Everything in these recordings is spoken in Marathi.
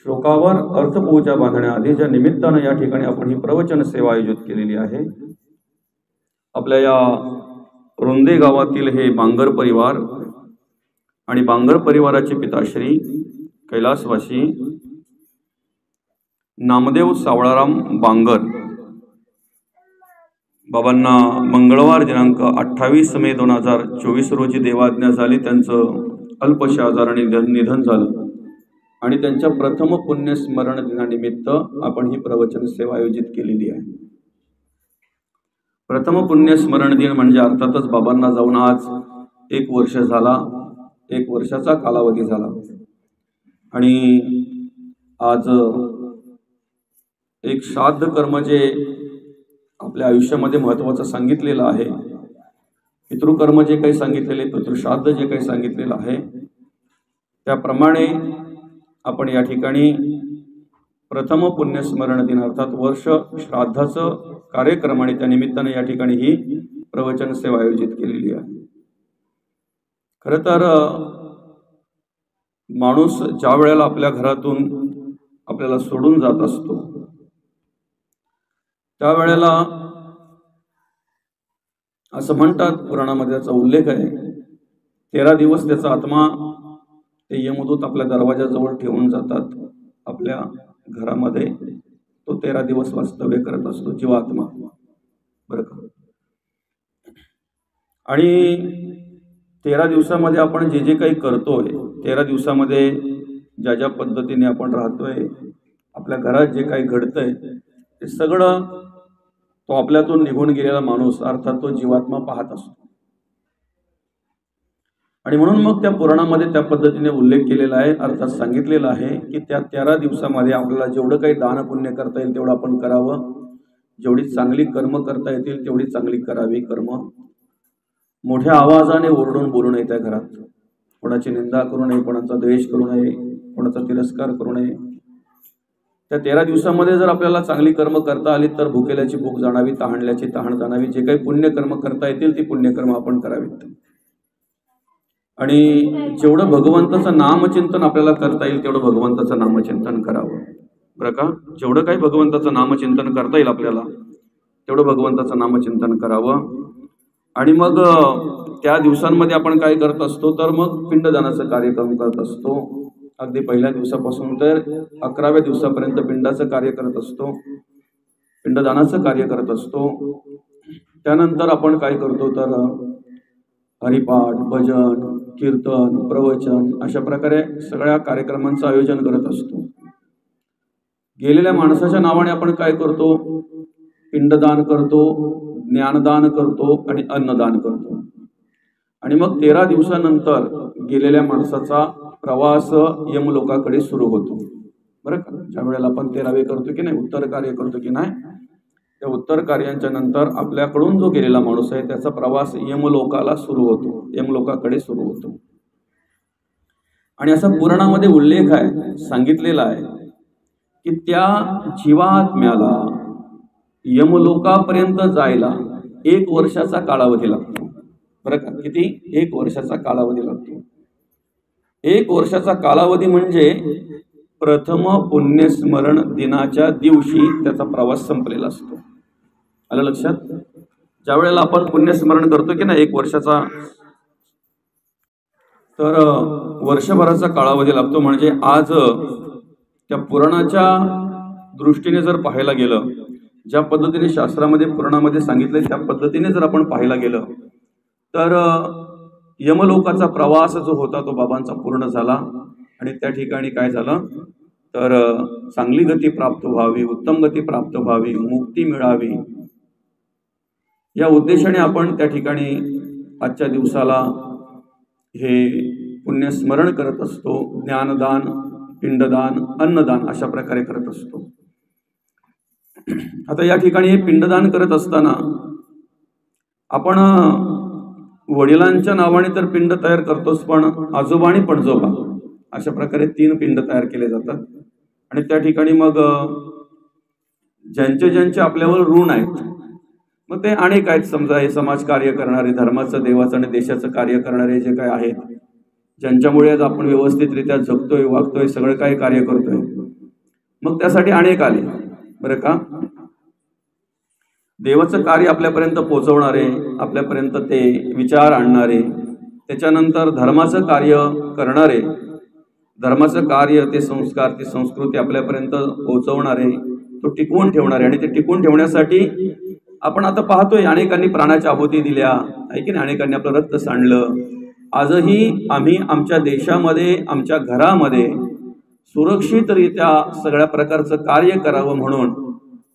श्लोकावर अर्थपूजा बांधण्याआधीच्या निमित्तानं या ठिकाणी आपण ही प्रवचन सेवा आयोजित केलेली आहे। आपल्या या रुंदे गावातील हे बांगर परिवार आणि बांगर परिवाराचे पिताश्री कैलासवासी नामदेव सावळाराम बांगर बाबांना मंगळवार दिनांक 28 मे 2024 रोजी देवाज्ञा झाली। त्यांचं अल्पशा आजाराने निधन झालं आणि त्यांच्या प्रथम पुण्यस्मरण दिनानिमित्त आपण ही प्रवचन सेवा आयोजित केलेली आहे। प्रथम पुण्यस्मरण दिन म्हणजे अर्थातच बाबांना जाऊन आज 1 वर्ष झाला, 1 वर्षाचा कालावधी झाला आणि आज एक श्राद्ध कर्म जे आपल्या आयुष्यामध्ये महत्त्वाचं सांगितलेलं आहे, पितृकर्म जे काही सांगितलेले, पितृश्राद्ध जे काही सांगितलेलं आहे, त्याप्रमाणे आपण या ठिकाणी प्रथम पुण्यस्मरण दिन अर्थात वर्ष श्राद्धाचं कार्यक्रम आणि त्या निमित्ताने या ठिकाणी ही प्रवचन सेवा आयोजित केलेली आहे। खरं तर माणूस ज्या वेळेला आपल्या घरातून आपल्याला सोडून जात असतो त्यावेळेला असं म्हणतात, पुराणामध्ये त्याचा उल्लेख आहे, 13 दिवस त्याचा आत्मा ते यमदूत आपल्या दरवाजाजवळ ठेवून जातात। आपल्या घरामध्ये तो 13 दिवस वास्तव्य करत असतो जीवात्मा, बरं का। आणि 13 दिवसामध्ये आपण जे जे काही करतोय, 13 दिवसामध्ये ज्या ज्या पद्धतीने आपण राहतोय, आपल्या घरात जे काही घडतंय ते सगळं तो आपल्यातून निघून गेलेला माणूस अर्थात तो जीवात्मा पाहत असतो। आणि म्हणून मग त्या पुराणामध्ये त्या पद्धतीने उल्लेख केलेला आहे, अर्थात सांगितलेलं आहे की त्या 13 दिवसामध्ये आपल्याला जेवढं काही दान पुण्य करता येईल तेवढं आपण करावं, जेवढी चांगली कर्म करता येतील तेवढी चांगली करावी कर्म। मोठ्या आवाजाने ओरडून बोलू नये त्या घरात, कोणाची निंदा करू नये, कोणाचा द्वेष करू नये, कोणाचा तिरस्कार करू नये। त्या 13 दिवसामध्ये जर आपल्याला चांगली कर्म करता आली तर भुकेल्याची भूक जाणावी, तहानल्याची तहान जाणावी, जे काही पुण्यकर्म करता येतील ती पुण्यकर्म आपण करावीत। आणि जेवढं भगवंताचं नामचिंतन आपल्याला करता येईल तेवढं भगवंताचं नामचिंतन करावं, बरं का। जेवढं काही भगवंताचं नामचिंतन करता येईल आपल्याला तेवढं भगवंताचं नामचिंतन करावं। आणि मग त्या दिवसांमध्ये आपण काय करत असतो तर मग पिंडदानाचं कार्यक्रम करत असतो। अगदी पहिल्या दिवसापासून तर 11व्या दिवसापर्यंत पिंडाचं कार्य करत असतो, पिंडदानाचं कार्य करत असतो। त्यानंतर आपण काय करतो तर हरिपाठ, भजन, कीर्तन, प्रवचन अशा प्रकारे सगळ्या कार्यक्रमांचं आयोजन करत असतो। गेलेल्या माणसाच्या नावाने आपण काय करतो, पिंडदान करतो, ज्ञानदान करतो आणि अन्नदान करतो। आणि मग 13 दिवसानंतर गेलेल्या माणसाचा प्रवास यमलोकाकडे सुरू होतो, बरं का। ज्या वेळेला आपण 13वे करतो की नाही, उत्तर कार्य करतो की नाही, त्या उत्तर कार्यांच्या नंतर आपल्याकडून जो गेलेला माणूस आहे त्याचा प्रवास यमलोकाला सुरू होतो, यमलोकाकडे सुरू होतो। आणि असा पुराणामध्ये उल्लेख आहे, सांगितलेला आहे की त्या जीवात्म्याला यमलोकापर्यंत जायला 1 वर्षाचा कालावधी लागतो, बरं का। किती? 1 वर्षाचा कालावधी लागतो। 1 वर्षाचा कालावधी म्हणजे प्रथम पुण्यस्मरण दिनाच्या दिवशी त्याचा प्रवास संपलेला असतो। आलं लक्षात? ज्या वेळेला आपण पुण्यस्मरण करतो की नाही 1 वर्षाचा, तर वर्षभराचा कालावधी लागतो। म्हणजे आज त्या पुराणाच्या दृष्टीने जर पाहायला गेलं, ज्या पद्धतीने शास्त्रामध्ये पुराणामध्ये सांगितले त्या पद्धतीने जर आपण पाहायला गेलं तर यमलोकाचा प्रवास जो होता तो बाबांचा पूर्ण झाला। आणि त्या ठिकाणी काय झालं तर चांगली गती प्राप्त व्हावी, उत्तम गती प्राप्त व्हावी, मुक्ती मिळावी, या उद्देशाने आपण त्या ठिकाणी आजच्या दिवसाला हे पुण्यस्मरण करत असतो। ज्ञानदान, पिंडदान, अन्नदान अशा प्रकारे करत असतो। आता या ठिकाणी हे पिंडदान करत असताना आपण वडिलांच्या नावाने तर पिंड तयार करतोच, पण आजोबा आणि पणजोबा अशा प्रकारे 3 पिंड तयार केले जातात। आणि त्या ठिकाणी मग ज्यांचे ज्यांचे आपल्यावर ऋण आहेत, मग ते अनेक आहेत, समजा हे समाज कार्य करणारे, धर्माचं, देवाचं आणि देशाचं कार्य करणारे जे काय आहेत, ज्यांच्यामुळे आज आपण व्यवस्थितरित्या जगतोय, वागतोय, सगळं काही कार्य करतोय, मग त्यासाठी अनेक आले बरं का. देवाचं कार्य आपल्यापर्यंत पोहोचवणारे, आपल्यापर्यंत ते विचार आणणारे, त्याच्यानंतर धर्माचं कार्य करणारे, धर्माचं कार्य, ते संस्कार, ती संस्कृती आपल्यापर्यंत पोहोचवणारे, तो टिकवून ठेवणारे. आणि ते टिकवून ठेवण्यासाठी आपण आता पाहतोय अनेकांनी प्राणाच्या आहुती दिल्या, आहे की नाही, अनेकांनी आपलं रक्त सांडलं. आजही आम्ही आमच्या देशामध्ये, आमच्या घरामध्ये सुरक्षितरित्या सगळ्या प्रकारचं कार्य करावं म्हणून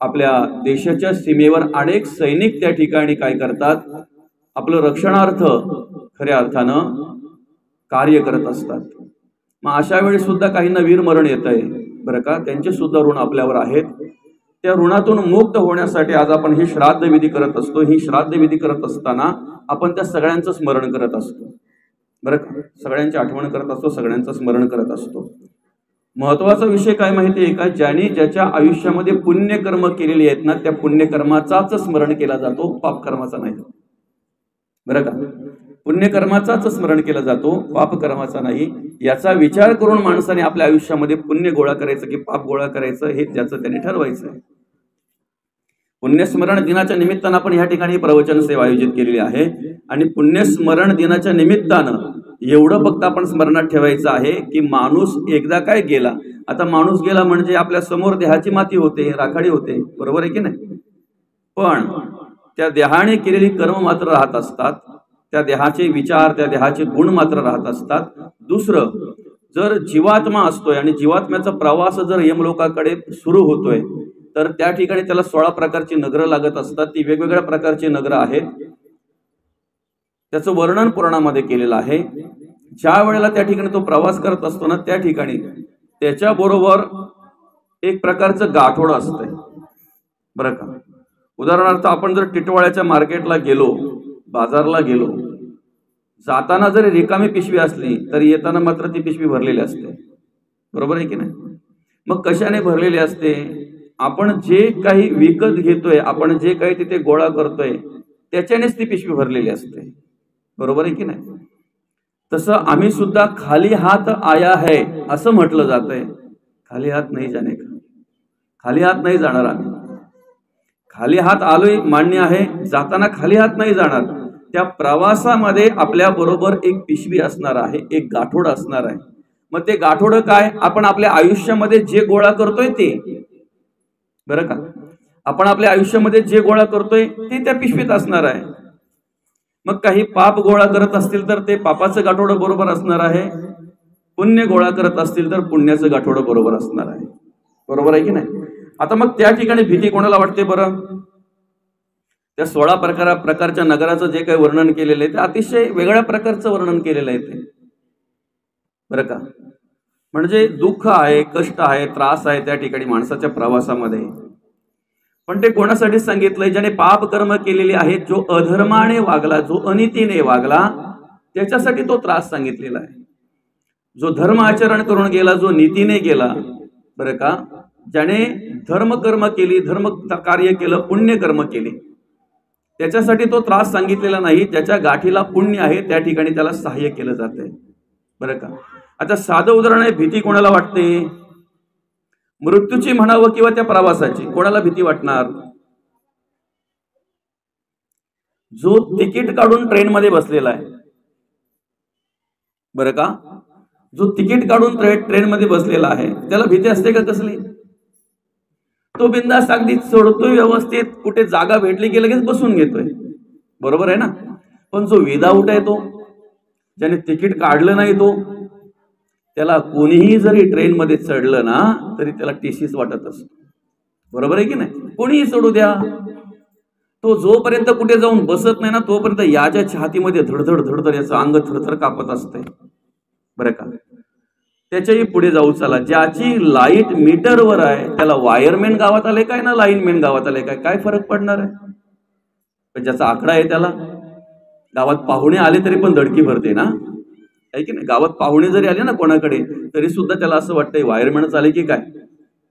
आपल्या देशाच्या सीमेवर अनेक सैनिक त्या ठिकाणी काय करतात, आपलं रक्षणार्थ खऱ्या अर्थानं कार्य करत असतात. मग अशा वेळी सुद्धा काहींना वीरमरण येत आहे बरं का. त्यांचे सुद्धा ऋण आपल्यावर आहेत. त्या ऋणातून मुक्त होण्यासाठी आज आपण ही श्राद्ध विधी करत असतो. ही श्राद्ध विधी करत असताना आपण त्या सगळ्यांचं स्मरण करत असतो बरं का. सगळ्यांची आठवण करत असतो, सगळ्यांचं स्मरण करत असतो. महत्वाचा विषय काय माहिती आहे का, ज्याने ज्याच्या आयुष्यामध्ये पुण्यकर्म केलेली आहेत ना, त्या पुण्यकर्माचाच स्मरण केला जातो, पापकर्माचा नाही बरं का. पुण्यकर्माचाच स्मरण केला जातो, पापकर्माचा नाही. याचा विचार करून माणसाने आपल्या आयुष्यामध्ये पुण्य गोळा करायचं की पाप गोळा करायचं हे त्याचं त्याने ठरवायचं आहे. पुण्यस्मरण दिनाच्या निमित्तानं आपण ह्या ठिकाणी प्रवचन सेवा आयोजित केलेली आहे. आणि पुण्यस्मरण दिनाच्या निमित्तानं एवढं फक्त आपण स्मरणात ठेवायचं आहे की माणूस एकदा काय गेला, आता माणूस गेला म्हणजे आपल्या समोर देहाची माती होते, राखाडी होते, बरोबर आहे की नाही. पण त्या देहाने केलेली कर्म मात्र राहत असतात, त्या देहाचे विचार, त्या देहाचे गुण मात्र राहत असतात. दुसरं, जर जीवात्मा असतोय आणि जीवात्म्याचा प्रवास जर यमलोकाकडे सुरू होतोय तर त्या ठिकाणी त्याला 16 प्रकारची नगरं लागत असतात. ती वेगवेगळ्या प्रकारची नगरं आहेत, त्याचं वर्णन पुराणामध्ये केलेलं आहे. ज्या वेळेला त्या ठिकाणी तो प्रवास करत असतो ना, त्या ठिकाणी त्याच्याबरोबर एक प्रकारचं गाठोडं असतंय बरं का. उदाहरणार्थ आपण जर टिटवाळ्याच्या मार्केटला गेलो, बाजारला गेलो, जाताना जरी रिकामी पिशवी असली तरी येताना मात्र ती पिशवी भरलेली असते, बरोबर आहे की नाही. मग कशाने भरलेली असते, आपण जे काही विकत घेतोय, आपण जे काही तिथे गोळा करतोय त्याच्यानेच ती पिशवी भरलेली असते, बरोबर आहे की नाही. तसं आम्ही सुद्धा खाली हात आया है असं म्हटलं जातंय, खाली हात नाही जाणे का, खाली हात नाही जाणार आम्ही. खाली हात आलोय मान्य आहे, जाताना खाली हात नाही जाणार. त्या प्रवासामध्ये आपल्या बरोबर एक पिशवी असणार आहे, एक गाठोड असणार आहे. मग ते गाठोड काय, आपण आपल्या आयुष्यामध्ये जे गोळा करतोय ते बरं का, आपण आपल्या आयुष्यामध्ये जे गोळा करतोय ते त्या पिशवीत असणार आहे. मग काही पाप गोळा करत असतील तर ते पापाचं गाठोडं बरोबर असणार आहे, पुण्य गोळा करत असतील तर पुण्याचं गाठोडं बरोबर असणार आहे, बरोबर आहे की नाही. आता मग त्या ठिकाणी भीती कोणाला वाटते बरं. त्या 16 प्रकारच्या नगराचं जे काही वर्णन केलेलं आहे ते अतिशय वेगळ्या प्रकारचं वर्णन केलेलं आहे ते बरं का. म्हणजे दुःख आहे, कष्ट आहे, त्रास आहे त्या ठिकाणी माणसाच्या प्रवासामध्ये. पण ते कोणासाठी सांगितलंय, ज्याने पाप कर्म केलेले आहेत, जो अधर्माने वागला, जो अनितीने वागला, त्याच्यासाठी तो त्रास सांगितलेला आहे. जो धर्म आचरण करून गेला, जो नीतीने गेला बरं का, ज्याने धर्मकर्म केली, धर्म कार्य केलं, पुण्यकर्म केले, त्याच्यासाठी तो त्रास सांगितलेला नाही. ज्याच्या गाठीला पुण्य आहे त्या ठिकाणी त्याला सहाय्य केलं जातंय बरं का. आता साधं उदाहरण आहे, भीती कोणाला वाटते, मृत्यूची म्हणावं किंवा त्या प्रवासाची, कोणाला भीती वाटणार. जो तिकीट काढून ट्रेन मध्ये बसलेला आहे बरं का, जो तिकीट काढून ट्रेन मध्ये बसलेला आहे त्याला भीती असते का कसली. तो बिंदास अगदी सोडतोय व्यवस्थित, कुठे जागा भेटली की लगेच बसून घेतोय, बरोबर आहे ना. पण जो विदाऊट आहे, तो ज्याने तिकीट काढलं नाही, तो त्याला कोणीही जरी ट्रेन मध्ये चढलं ना तरी त्याला टीसीच वाटत असतो, बरोबर आहे की नाही. कोणीही चढू द्या, तो जोपर्यंत कुठे जाऊन बसत नाही ना तोपर्यंत याच्या छातीमध्ये धडधड धडधड याचं अंग थरथर कापत असतंय बरं का. त्याच्याही पुढे जाऊ चला, ज्याची लाईट मीटरवर आहे त्याला वायरमॅन गावात आले काय ना लाईनमॅन गावात आले काय फरक पडणार आहे. ज्याचा आकडा आहे त्याला गावात पाहुणे आले तरी पण धडकी भरते ना, आहे की नाही. गावात पाहुणे जरी आले ना कोणाकडे तरी सुद्धा त्याला असं वाटतंय वायरमॅनच आले की काय.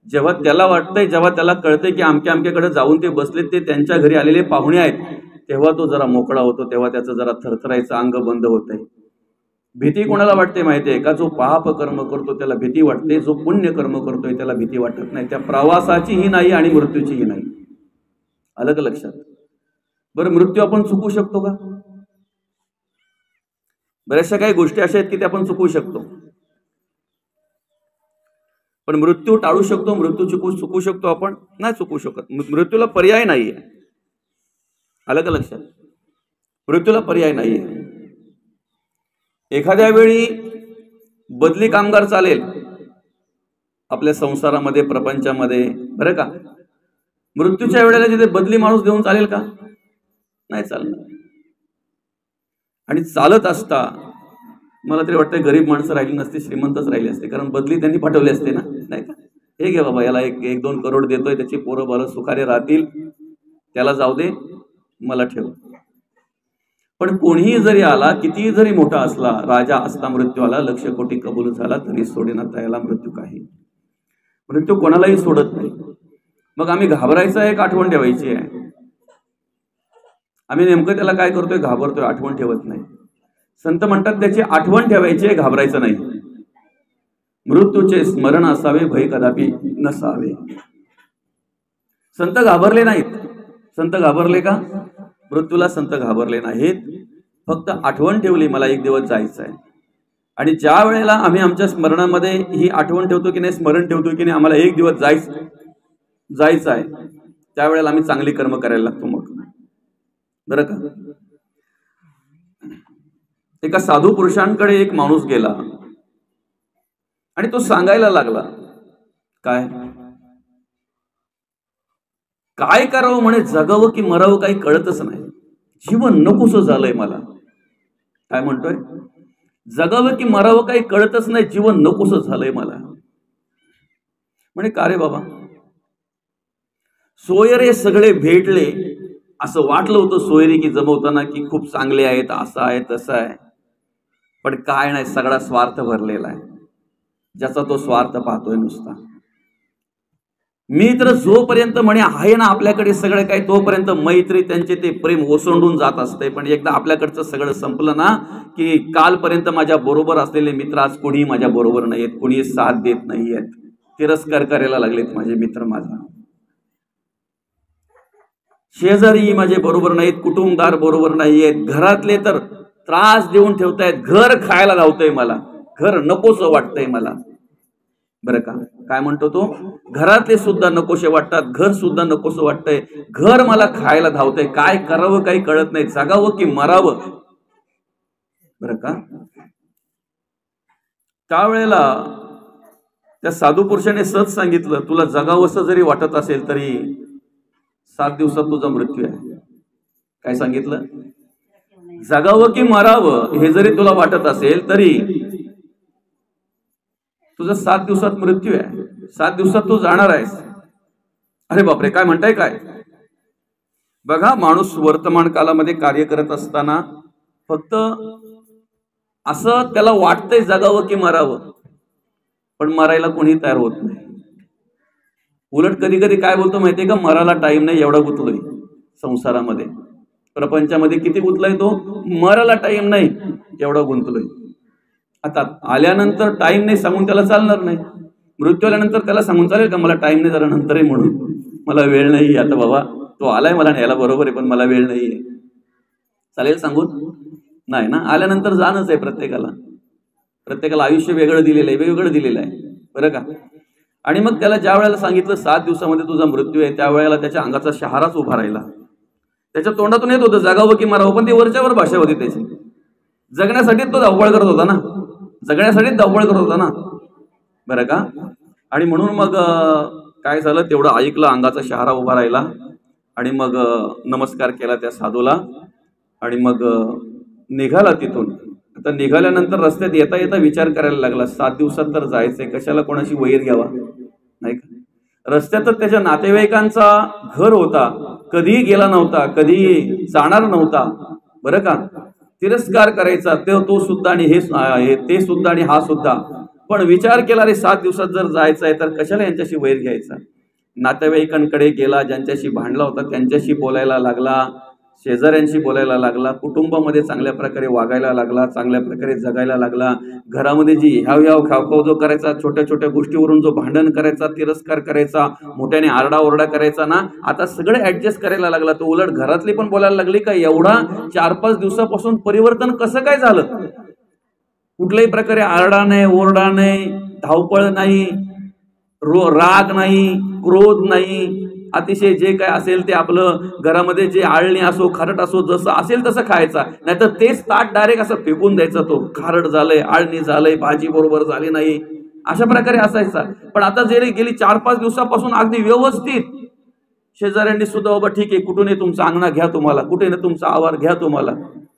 जेव्हा त्याला वाटतंय, जेव्हा त्याला कळतंय की आमक्याकडे जाऊन ते बसले, ते त्यांच्या घरी आलेले पाहुणे आहेत, तेव्हा तो जरा मोकळा होतो, तेव्हा त्याचं जरा थरथरायचं अंग बंद होतंय भीती कोणाला वाटते माहिती आहे का? जो पाप कर्म करतो त्याला भीती वाटते, जो पुण्य कर्म करतोय त्याला भीती वाटत नाही. त्या प्रवासाचीही नाही आणि मृत्यूचीही नाही. अलग लक्षात. बरं, मृत्यू आपण चुकू शकतो का? बऱ्याचशा काही गोष्टी अशा आहेत की त्या आपण चुकू शकतो, पण मृत्यू टाळू शकतो? मृत्यू चुकू शकतो आपण? नाही चुकू शकत. मृत्यूला पर्याय नाहीये. अलग लक्षात. मृत्यूला पर्याय नाहीये. एखाद्या वेळी बदली कामगार चालेल आपल्या संसारामध्ये, प्रपंचामध्ये, बरं का? मृत्यूच्या वेळेला तिथे बदली माणूस देऊन चालेल का? नाही चालणार. आणि चालत असता मला तरी वाटतं गरीब माणसं राहिली नसती, श्रीमंतच राहिली असते, कारण बदली त्यांनी पाठवली असते ना, नाही का? हे घे बाबा, याला 1-2 करोड देतोय, त्याची पोरं बाळ सुखाने राहतील, त्याला जाऊ दे, मला ठेव. पण कोणीही जरी आला, कितीही जरी मोठा असला, राजा असता मृत्यू आला, 1,00,000 कोटी कबूल झाला तरी सोडेना त्याला मृत्यू काही. मृत्यू कोणालाही सोडत नाही. मग आम्ही घाबरायचं एक आठवण ठेवायची आहे. आम्ही नेमकं त्याला काय करतोय? घाबरतोय, आठवण ठेवत नाही. संत म्हणतात त्याची आठवण ठेवायची, घाबरायचं नाही. मृत्यूचे स्मरण असावे, भय कदापि नसावे. संत घाबरले नाहीत. संत घाबरले का? मृत्यूला संत घाबरले नाहीत. फक्त आठवण ठेवली, मला एक दिवस जायचं आहे. आणि ज्या वेळेला आम्ही आमच्या स्मरणामध्ये ही आठवण ठेवतो की नाही, स्मरण ठेवतो की नाही, आम्हाला एक दिवस जायचं आहे, त्यावेळेला आम्ही चांगली कर्म करायला लागतो. मग बरं का? एका साधू पुरुषांकडे एक माणूस गेला आणि तो सांगायला लागला, काय करावं म्हणे, जगावं की मरावं काही कळतच नाही, जीवन नकोसं झालंय मला. काय म्हणतोय? जगावं की मरावं काही कळतच नाही, जीवन नकोसं झालंय मला. म्हणे का रे बाबा? सोयरे सगळे भेटले, असं वाटलं होतं सोयरी की जमवताना की खूप चांगले आहेत, असं आहे तसं आहे, पण काय नाही, सगळा स्वार्थ भरलेला आहे. ज्याचा तो स्वार्थ पाहतोय नुसता. मित्र जोपर्यंत म्हणे आहे ना आपल्याकडे सगळं काही, तोपर्यंत मैत्री त्यांचे ते प्रेम ओसंडून जात असते. पण एकदा आपल्याकडचं सगळं संपलं ना की कालपर्यंत माझ्या बरोबर असलेले मित्र आज कुणी माझ्या बरोबर नाहीयेत, कुणी साथ देत नाहीयेत, तिरस्कार करायला लागलेत माझे मित्र. माझा शेजारी माझे बरोबर नाहीत, कुटुंबदार बरोबर नाहीयेत, घरातले तर त्रास देऊन ठेवतायत, घर खायला लावतंय मला, घर नकोसं वाटतंय मला. बरं का? काय म्हणतो तो? घरातले सुद्धा नकोसे वाटतात, घर सुद्धा नकोसं वाटतंय, घर मला खायला धावतंय, काय करावं काही कळत नाही, जगावं की मरावं. बरं का? त्यावेळेला त्या साधू पुरुषाने सहज सांगितलं, तुला जगावंसं जरी वाटत असेल तरी 7 दिवसात तुझा मृत्यू आहे. काय सांगितलं? जगावं की मरावं हे जरी तुला वाटत असेल तरी तुझा 7 दिवसात मृत्यू आहे, 7 दिवसात तू जाणार आहेस. अरे बापरे, काय म्हणताय काय? बघा, माणूस वर्तमान कालामध्ये कार्य करत असताना फक्त असं त्याला वाटतंय जगावं की मरावं, पण मरायला कोणी तयार होत नाही. उलट कधी कधी काय बोलतो माहितीये का? मराला टाइम नाही, एवढा गुंतलोय संसारामध्ये, प्रपंचामध्ये. किती गुंतलाय तो? मराला टाइम नाही, एवढा गुंतलोय. आता आल्यानंतर टाइम नाही सांगून त्याला चालणार नाही. मृत्यू आल्यानंतर त्याला सांगून चालेल का मला टाइम नाही, जरा नंतर आहे म्हणून, मला वेळ नाही आता बाबा, तो आलाय मला न्यायला बरोबर आहे पण मला वेळ नाहीये, चालेल सांगून? नाही ना. आल्यानंतर जाणंच आहे प्रत्येकाला. प्रत्येकाला आयुष्य वेगळं दिलेलं आहे, वेगवेगळं दिलेलं आहे. बरं का? आणि मग त्याला ज्या वेळेला सांगितलं 7 दिवसामध्ये तुझा मृत्यू आहे, त्यावेळेला त्याच्या अंगाचा शहाराच उभा राहिला. त्याच्या तोंडातून येत होतं जगावं की मरावं, पण ती वरच्यावर भाषा होती त्याची. जगण्यासाठीच तो धावपळ करत होता ना, जगण्यासाठीच धावपळ करत होता ना. बरं का? आणि म्हणून मग काय झालं, तेवढं ऐकलं, अंगाचा शहारा उभा राहिला आणि मग नमस्कार केला त्या साधूला आणि मग निघाला तिथून. आता निघाल्यानंतर रस्त्यात येता येता विचार करायला लागला, 7 दिवसात तर जायचंय, कशाला कोणाशी वैर घ्यावा, नाही का? रस्त्यातच त्याच्या नातेवाईकांचा घर होता, कधीही गेला नव्हता, कधी जाणार नव्हता. बरं का? तिरस्कार करायचा तो सुद्धा आणि हे ते सुद्धा आणि हा सुद्धा. पण विचार केला, रे 7 दिवसात जर जायचं आहे तर कशाला यांच्याशी वैर घ्यायचा. नातेवाईकांकडे गेला, ज्यांच्याशी भांडला होता त्यांच्याशी बोलायला लागला, शेजाऱ्यांशी बोलायला लागला, कुटुंबामध्ये चांगल्या प्रकारे वागायला लागला, चांगल्या प्रकारे जगायला लागला. घरामध्ये जी ह्याव खावखाव जो करायचा, छोट्या छोट्या गोष्टीवरून जो भांडण करायचा, तिरस्कार करायचा, मोठ्याने आरडाओरडा करायचा ना, आता सगळे ऍडजस्ट करायला लागला. तो उलट घरातली पण बोलायला लागली का एवढा 4-5 दिवसापासून परिवर्तन कसं काय झालं? कुठल्याही प्रकारे आरडा नाही, ओरडा नाही, धावपळ नाही, राग नाही, क्रोध नाही, अतिशय जे काय असेल ते आपलं घरामध्ये जे आळणी असो, खारट असो, जसं असेल तसं खायचा. नाहीतर तेच ताट डायरेक्ट असं फेकून द्यायचा. तो खारट झालंय, आळणी झालंय, भाजी बरोबर झाली नाही, अशा प्रकारे असायचा. पण आता गेली 4-5 दिवसापासून अगदी व्यवस्थित. शेजाऱ्यांनी सुद्धा बाबा ठीक आहे, कुठून तुमचा अंगणा घ्या, तुम्हाला कुठे ना तुमचा आवार घ्या, तुम्हाला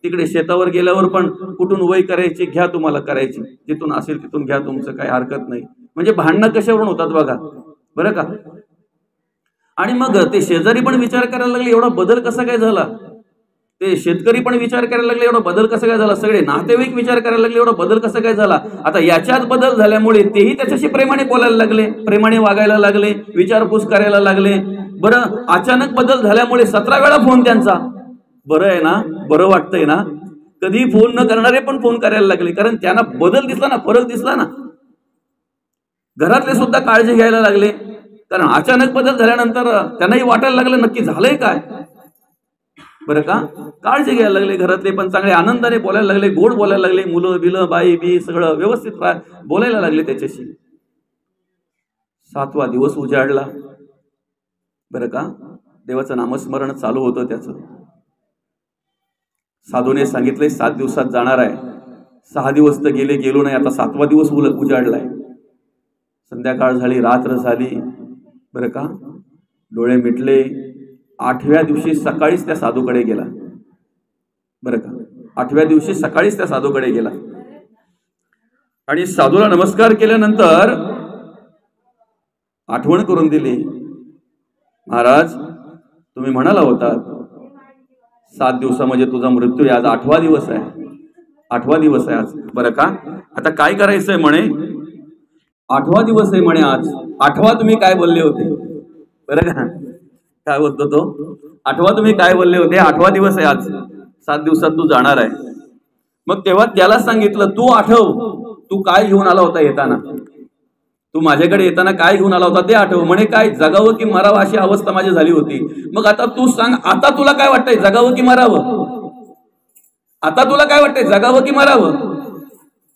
तिकडे शेतावर गेल्यावर पण कुठून वय करायची घ्या, तुम्हाला करायची, जिथून असेल तिथून घ्या, तुमचं काही हरकत नाही. म्हणजे भांडणं कशावरून होतात बघा बरं का. आणि मग ते शेजारी पण विचार करायला लागले एवढा बदल कसा काय झाला, ते शेतकरी पण विचार करायला लागले एवढा बदल कसा काय झाला, सगळे नातेवाईक विचार करायला लागले एवढा बदल कसा काय झाला. आता याच्यात बदल झाल्यामुळे तेही त्याच्याशी प्रेमाने बोलायला लागले, प्रेमाने वागायला लागले, विचारपूस करायला लागले. बरं, अचानक बदल झाल्यामुळे 17 वेळा फोन त्यांचा. बरं आहे ना, बरं वाटतंय ना. कधी फोन न करणारे पण फोन करायला लागले, कारण त्यांना बदल दिसला ना, फरक दिसला ना. घरातले सुद्धा काळजी घ्यायला लागले, कारण अचानक बदल झाल्यानंतर त्यांनाही वाटायला लागलं नक्की झालंय काय बरं का. काळजी घ्यायला लागले घरातले पण, चांगले आनंदाने बोलायला लागले, गोड बोलायला लागले, मुलं बिलं बाई बी सगळं व्यवस्थित बोलायला लागले त्याच्याशी. 7वा दिवस उजाडला बरं का. देवाचं नामस्मरण चालू होतं त्याचं. साधूने सांगितलंय 7 दिवसात जाणार आहे. 6 दिवस तर गेलो नाही, आता 7वा दिवस उजाडलाय. संध्याकाळ झाली, रात्र झाली बरं का. डोळे मिटले. 8व्या दिवशी सकाळीच त्या साधूकडे गेला बरं का. 8व्या दिवशी सकाळीच त्या साधूकडे गेला आणि साधूला नमस्कार केल्यानंतर आठवण करून दिली. महाराज, तुम्ही म्हणाला होता 7 दिवसा म्हणजे तुझा मृत्यू आहे, आज 8वा दिवस आहे. 8वा दिवस आहे आज बरं का. आता काय करायचंय म्हणे, 8वा दिवस आहे म्हणे आज. 8वा तुम्ही काय बोलले होते बरं का. काय बोलतो तो, 8वा तुम्ही काय बोलले होते, 8वा दिवस आहे आज, 7 दिवसात तू जाणार आहे. मग तेव्हा त्याला सांगितलं, तू आठव, तू काय घेऊन आला होता येताना, तू माझ्याकडे येताना काय घेऊन आला होता ते आठव. म्हणे काय, जगावं की मरावं अशी अवस्था माझी झाली होती. मग आता तू सांग, आता तुला काय वाटतंय, जगावं की मरावं, आता तुला काय वाटतंय, जगावं की मरावं.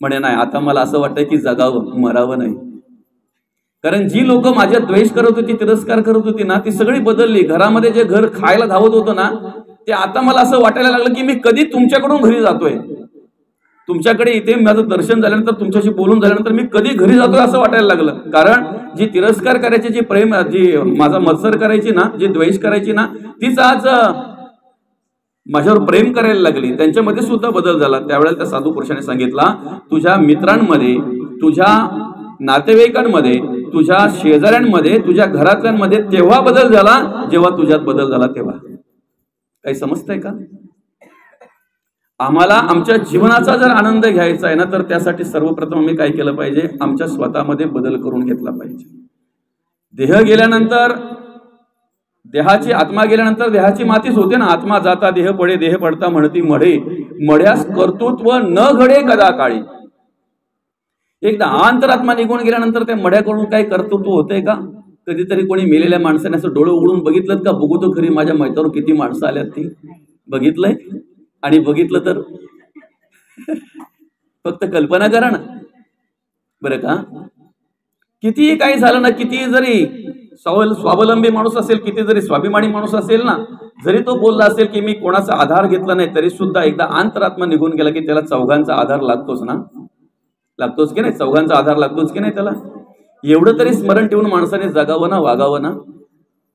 म्हणे नाही, आता मला असं वाटतंय की जगावं, मरावं नाही. कारण जी लोक माझ्या द्वेष करत होती, तिरस्कार करत होती ना, ती सगळी बदलली. घरामध्ये जे घर खायला धावत होतं ना, ते आता मला असं वाटायला लागलं की मी कधी तुमच्याकडून घरी जातोय, तुमच्याकडे इथे माझं दर्शन झाल्यानंतर, तुमच्याशी बोलून झाल्यानंतर मी कधी घरी जातोय असं वाटायला लागलं. कारण जी तिरस्कार करायची, जी प्रेम, जी माझा मत्सर करायची ना, जी द्वेष करायची ना, तीच आज माझ्यावर प्रेम करायला लागली. त्यांच्यामध्ये सुद्धा बदल झाला. त्यावेळेला त्या साधू पुरुषाने सांगितला, तुझ्या मित्रांमध्ये, तुझ्या नातेवाईकांमध्ये, तुझ्या शेजाऱ्यांमध्ये, तुझ्या घरातल्यांमध्ये तेव्हा बदल झाला जेव्हा तुझ्यात बदल झाला तेव्हा. काही समजतंय का. आम्हाला आमच्या जीवनाचा जर आनंद घ्यायचा आहे ना, तर त्यासाठी सर्वप्रथम आम्ही काय केलं पाहिजे, आमच्या स्वतःमध्ये बदल करून घेतला पाहिजे. देह गेल्यानंतर, देहाची आत्मा गेल्यानंतर देहाची मातीच होते ना. आत्मा जाता देह पडे, देह पडता म्हणती मढे, मढ्यास कर्तृत्व न घडे कदा काळी. एकदा अंतरात्मा निघून गेल्यानंतर त्या मढ्याकडून काही कर्तृत्व होतंय का. कधीतरी कोणी मेलेल्या माणसाने असं डोळे उघडून बघितलं का, बघू तो खरी माझ्या मैत्रीवर किती माणसं आल्यात, ती बघितलंय. आणि बघितलं तर फक्त कल्पना करा ना बरं का. कितीही काही झालं ना, किती जरी स्वावलंबी माणूस असेल, किती जरी स्वाभिमानी माणूस असेल ना, जरी तो बोलला असेल की मी कोणाचा आधार घेतला नाही, तरी सुद्धा एकदा अंतरात्मा निघून गेला की त्याला चौघांचा आधार लागतोच ना, लागतोच की नाही, चौघांचा आधार लागतोच की नाही त्याला. एवढं तरी स्मरण ठेवून माणसाने जगावं ना, वागावं ना,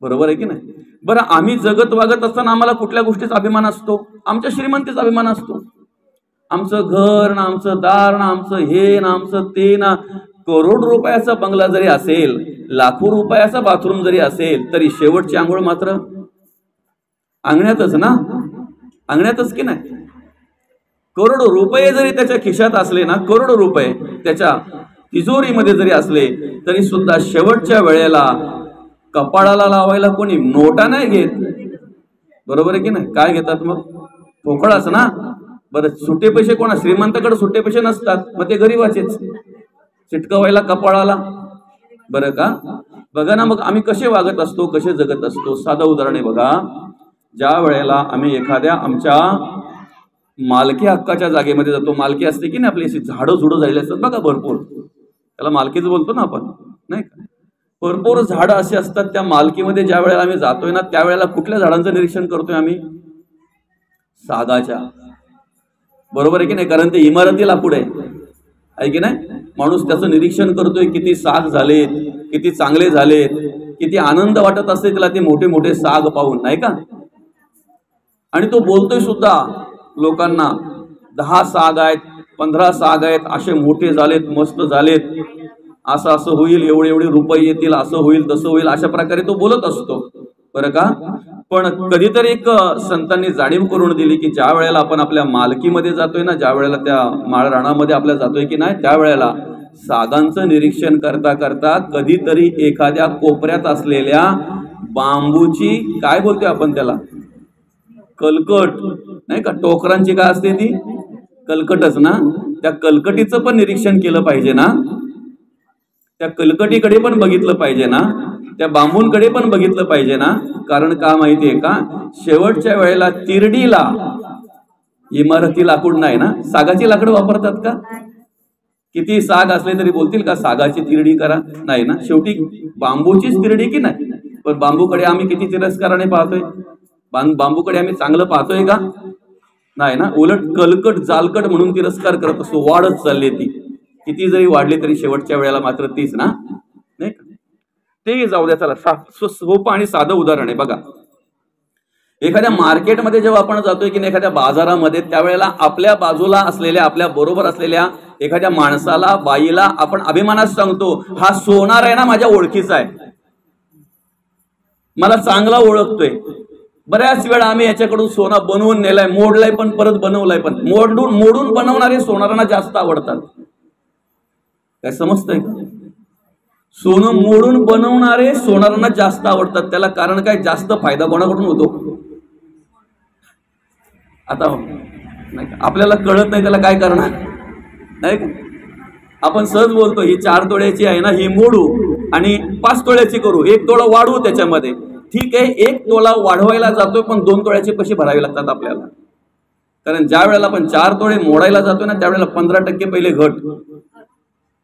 बरोबर आहे की नाही. बरं, आम्ही जगत वागत असताना आम्हाला कुठल्या गोष्टीचा अभिमान असतो, आमच्या श्रीमंतीचा अभिमान असतो. आमचं घर ना, आमचं दार ना, आमचं हे ना, आमचं ते ना. करोड रुपयाचा बंगला जरी असेल, लाखो रुपयाचा बाथरूम जरी असेल, तरी शेवटची आंघोळ मात्र अंगण्यातच ना, अंगण्यातच की नाही. करोडो रुपये जरी त्याच्या खिशात असले ना, करोडो रुपये त्याच्या तिजोरीमध्ये जरी असले, तरी सुद्धा शेवटच्या वेळेला कपाळाला लावायला कोणी नोटा नाही घेत, बरोबर आहे की नाही? काय घेतात मग? ठोकळाच ना. बरं, सुट्टे पैसे कोणा? श्रीमंताकडे सुट्टे पैसे नसतात, मग ते गरीबाचेच चिटकवायला कपाळाला. बरं का? बघा ना, मग आम्ही कसे वागत असतो, कसे जगत असतो. साधं उदाहरण आहे बघा. ज्या वेळेला आम्ही एखाद्या आमच्या मालकी हक्काच्या जागेमध्ये जातो, मालकी असते की नाही आपली, अशी झाडं झुडं झालेली असतात बघा भरपूर, त्याला मालकीच बोलतो ना आपण, नाही का? भरपूर झाडं अशी असतात त्या मालकीमध्ये. ज्या वेळेला आम्ही जातोय ना, त्यावेळेला कुठल्या झाडांचं निरीक्षण करतोय आम्ही? सागाच्या. बरोबर आहे की नाही? कारण ते इमारती लाकूड आहे की नाही? माणूस त्याचं निरीक्षण करतोय, किती साग झालेत, किती चांगले झालेत, किती आनंद वाटत असते त्याला ते मोठे मोठे साग पाहून, नाही का? आणि तो बोलतोय सुद्धा लोकांना, 10 साग आहेत, 15 साग आहेत, असे मोठे झालेत, मस्त झालेत, असं असं होईल, एवढे एवढे रुपये येतील, असं होईल, तसं होईल, अशा प्रकारे तो बोलत असतो. बरं का? पण कधीतरी एक संतांनी जाणीव करून दिली की ज्या वेळेला आपण आपल्या मालकीमध्ये जातोय ना, ज्या वेळेला त्या माळ रानामध्ये आपल्या जातोय की नाही, त्यावेळेला सागांचं निरीक्षण करता करता कधीतरी एखाद्या कोपऱ्यात असलेल्या बांबूची, काय बोलतोय आपण त्याला, कलकट, नाही का? टोकरांची काय असते ती? कलकटच ना. त्या कलकटीचं पण निरीक्षण केलं पाहिजे ना, त्या कलकटीकडे पण बघितलं पाहिजे ना, त्या बांबूंकडे पण बघितलं पाहिजे ना. कारण का माहितीये का? शेवटच्या वेळेला तिरडीला इमारती लाकूड नाही ना, सागाची लाकडं वापरतात का? किती साग असले तरी बोलतील का सागाची तिरडी करा? नाही ना. शेवटी बांबूचीच तिरडी की नाही? पण बांबूकडे आम्ही किती तिरस्काराने पाहतोय? बांबूकडे आम्ही चांगलं पाहतोय का? नाही ना. उलट कलकट जालकट म्हणून तिरस्कार करत असतो. वाढत चालली ती, किती जरी वाढली तरी शेवटच्या वेळेला मात्र तीच ना, नाही का? ते जाऊ द्या. चला, सोपं आणि साधं उदाहरण आहे बघा. एखाद्या मार्केटमध्ये जेव्हा आपण जातोय की नाही, एखाद्या बाजारामध्ये, त्यावेळेला आपल्या बाजूला असलेल्या, आपल्या बरोबर असलेल्या एखाद्या माणसाला, बाईला आपण अभिमानात सांगतो, हा सोनार आहे ना, माझ्या ओळखीचा आहे, मला चांगला ओळखतोय. बऱ्याच वेळा आम्ही याच्याकडून सोनं बनवून नेलाय, मोडलाय, पण परत बनवलाय, पण मोडून बनवणारे सोनारांना जास्त आवडतात. काय समजतंय का? सोनं मोडून बनवणारे सोनारांना जास्त आवडतात. त्याला कारण काय? जास्त फायदा कोणाकडून होतो? आता नाही, आपल्याला कळत नाही त्याला काय करणार, नाही का? आपण सहज बोलतो, ही 4 तोळ्याची आहे ना, ही मोडू आणि 5 तोळ्याची करू, 1 तोळा वाढवू त्याच्यामध्ये. ठीक आहे, 1 तोळा वाढवायला जातोय, पण 2 तोळ्याचे पैसे भरावे लागतात आपल्याला. कारण ज्या वेळेला आपण 4 तोळे मोडायला जातोय ना, त्यावेळेला 15% पहिले घट.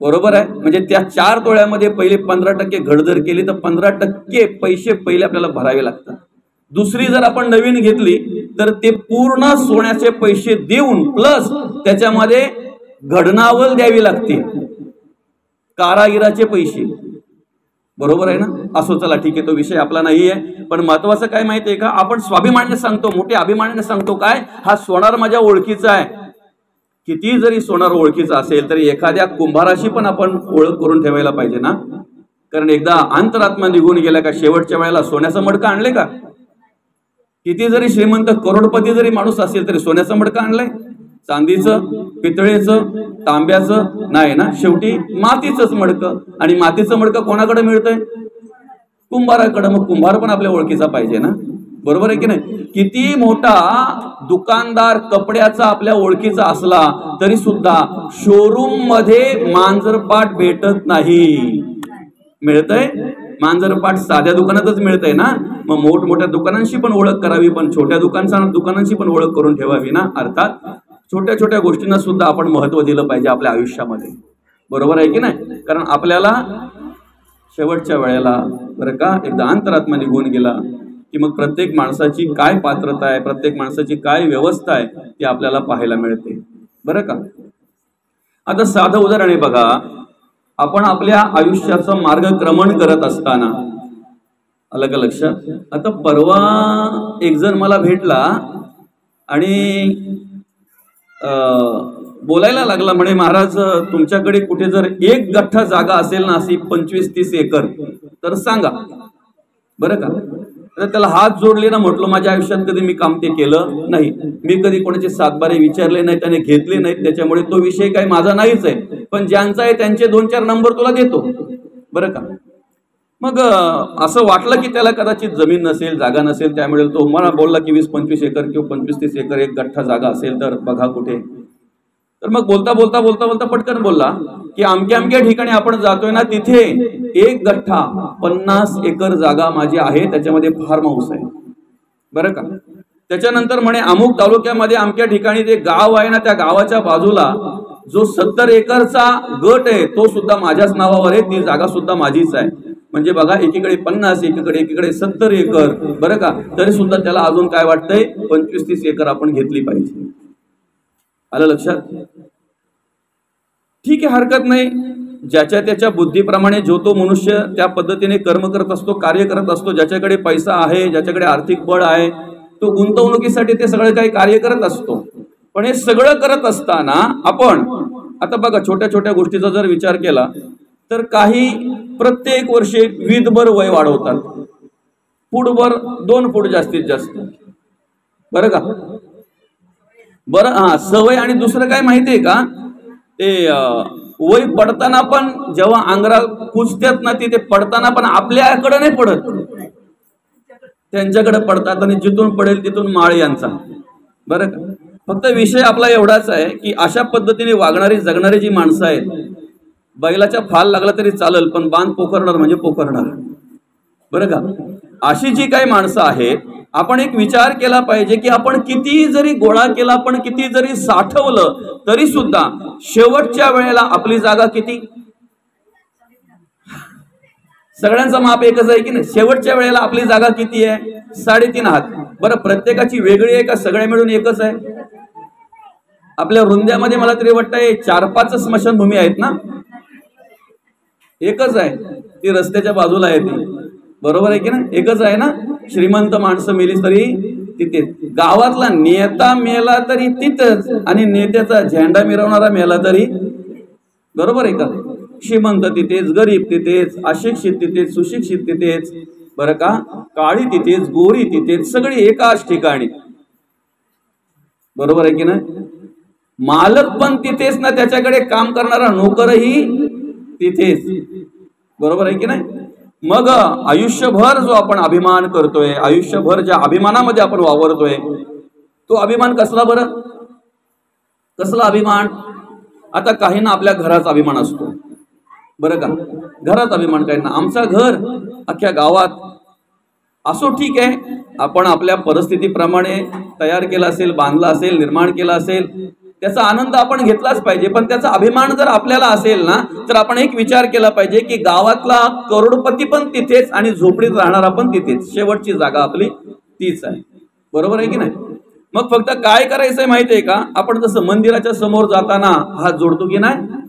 बरोबर आहे? म्हणजे त्या 4 तोळ्यामध्ये पहिले 15% घट जर केली तर 15% पैसे पहिले आपल्याला भरावे लागतात. दुसरी जर आपण नवीन घेतली तर ते पूर्ण सोन्याचे पैसे देऊन प्लस त्याच्यामध्ये घडणावल द्यावी लागते, कारागिराचे पैसे. बरोबर आहे ना? असो, चला ठीक आहे, तो विषय आपला नाही आहे. पण महत्वाचं काय माहितीये का? आपण स्वाभिमानाने सांगतो, मोठ्या अभिमानाने सांगतो, काय, हा सोनार माझ्या ओळखीचा आहे. किती जरी सोनार ओळखीचा असेल तरी एखाद्या कुंभाराशी पण आपण ओळख करून ठेवायला पाहिजे ना. कारण एकदा अंतरात्मा निघून गेला का शेवटच्या वेळेला सोन्याचं मडकं आणले का? किती जरी श्रीमंत करोडपती जरी माणूस असेल तरी सोन्याचं मडकं आणलंय? चांदीचं, पितळेचं, तांब्याचं नाही ना. शेवटी मातीचंच मडकं. आणि मातीचं मडकं कोणाकडे मिळतंय? कुंभाराकडे. मग कुंभार पण आपल्या ओळखीचा पाहिजे ना. बरोबर आहे की नाही? किती मोठा दुकानदार कपड्याचा आपल्या ओळखीचा असला तरी सुद्धा शोरूम मध्ये मांजरपाट भेटत नाही. मिळतंय मांजरपाट साध्या दुकानातच मिळतंय ना. मग मोठमोठ्या दुकानांशी पण ओळख करावी, पण छोट्या दुकानांची पण ओळख करून ठेवावी ना. अर्थात छोट्या छोट्या गोष्टींना सुद्धा आपण महत्व दिलं पाहिजे आपल्या आयुष्यामध्ये. बरोबर आहे की नाही? कारण आपल्याला शेवटच्या वेळेला, बरं का, एकदा अंतरात्मा निघून गेला की मग प्रत्येक माणसाची काय पात्रता आहे, प्रत्येक माणसाची काय व्यवस्था आहे ती आपल्याला पाहायला मिळते. बरं का? आता साधं उदाहरण आहे बघा. आपण आपल्या आयुष्याचं मार्गक्रमण करत असताना, आलं का लक्षात? आता परवा एक जण मला भेटला आणि बोलायला लागला, म्हणे, महाराज, तुमच्याकडे कुठे जर 1 गठ्ठा जागा असेल ना, अशी 25-30 एकर, तर सांगा. बरं का? तर त्याला हात जोडले ना. म्हटलं, माझ्या आयुष्यात कधी मी काम ते केलं नाही, मी कधी कोणाचे 7 बारे विचारले नाही, त्याने घेतले नाहीत, त्याच्यामुळे तो विषय काही माझा नाहीच आहे. पण ज्यांचा आहे त्यांचे 2-4 नंबर तुला देतो, बरं का? मग असं वाटलं की त्याला कदाचित जमीन नसेल, जागा नसेल, त्यामुळे तो मला बोलला की 20-25 एकर किंवा 25-30 एकर एक गठ्ठा जागा असेल तर बघा कुठे. तर मग बोलता बोलता बोलता बोलता पटकन बोलला की अमक्या अमक्या ठिकाणी आपण जातोय ना, तिथे एक गठ्ठा 50 एकर जागा माझी आहे, त्याच्यामध्ये फार्म हाऊस आहे बरं का. त्याच्यानंतर म्हणे अमुक तालुक्यामध्ये अमक्या ठिकाणी ते गाव आहे ना, त्या गावाच्या बाजूला जो 70 एकरचा गट आहे तो सुद्धा माझ्याच नावावर आहे, ती जागा सुद्धा माझीच आहे. म्हणजे बघा, एकीकडे 50 एकीकडे 70 एकर बरं का. तरी सुद्धा त्याला अजून काय वाटतंय, 25-30 एकर आपण घेतली पाहिजे. आलं लक्षात? ठीक आहे, हरकत नाही. ज्याच्या त्याच्या बुद्धीप्रमाणे जो तो मनुष्य त्या पद्धतीने कर्म करत असतो, कार्य करत असतो. ज्याच्याकडे पैसा आहे, ज्याच्याकडे आर्थिक बळ आहे, तो गुंतवणुकीसाठी ते सगळं काही कार्य करत असतो. पण हे सगळं करत असताना आपण आता बघा, छोट्या छोट्या गोष्टीचा जर विचार केला तर काही प्रत्येक वर्षी वीदभर वय वाढवतात, फूटभर 2 फूट जास्तीत जास्त बरं का. बरं, सवय. आणि दुसरं काय माहितीये का, ते वय पडताना पण जेव्हा अंगरा कुजतात ना, ते पडताना पण आपल्याकडे नाही पडत, त्यांच्याकडे पडतात. आणि जिथून पडेल तिथून माळ यांचा बरं का. फक्त विषय आपला एवढाच आहे की अशा पद्धतीने वागणारी जगणारी जी माणसं आहेत, बैलाच्या फाल लागला तरी चालेल पण बांध पोखरणार म्हणजे पोखरणार बरं का. अशी जी काही माणसं आहेत, आपण एक विचार केला पाहिजे की आपण किती जरी गोळा केला, आपण किती जरी साठवलं, तरी सुद्धा शेवटच्या वेळेला आपली जागा किती, सगळ्यांचा माप एकच आहे की नाही. शेवटच्या वेळेला आपली जागा किती आहे, 3.5 हात. बरं, प्रत्येकाची वेगळी आहे का सगळ्या मिळून एकच आहे? आपल्या वृंद्यामध्ये मला तरी वाटतंय 4-5 स्मशानभूमी आहेत ना, एकच आहे ती रस्त्याच्या बाजूला आहे ती, बरोबर आहे की ना, एकच आहे ना. श्रीमंत माणसं मेली तरी तिथे, गावातला नेता मेला तरी तिथंच, आणि नेत्याचा झेंडा मिरवणारा मेला तरी, बरोबर आहे का. श्रीमंत तिथेच, गरीब तिथेच, अशिक्षित तिथेच, सुशिक्षित तिथेच बरं का, काळी तिथेच, गोरी तिथेच, सगळी एकाच ठिकाणी, बरोबर आहे की ना. मालक पण तिथेच ना, त्याच्याकडे काम करणारा नोकरही तिथेच, बरोबर आहे की नाही. मग आयुष्यभर जो आपण अभिमान करतोय, आयुष्यभर ज्या अभिमानामध्ये आपण वावरतोय, तो अभिमान कसला बरं, कसला अभिमान. आता काहींना आपल्या घराचा अभिमान असतो बरं का, घरात अभिमान काहींना. आमचं घर अख्ख्या गावात असो, ठीक आहे, आपण आपल्या परिस्थितीप्रमाणे तयार केला असेल, बांधला असेल, निर्माण केला असेल, त्याचा आनंद आपण घेतलाच पाहिजे. पण त्याचा अभिमान जर आपल्याला असेल ना, तर आपण एक विचार केला पाहिजे की गावातला करोडपती पण तिथेच आणि झोपडीत राहणारा पण तिथेच, शेवटची जागा आपली तीच आहे, बरोबर आहे की नाही. मग फक्त काय करायचंय माहितीये का, आपण जसं मंदिराच्या समोर जाताना हात जोडतो की नाही,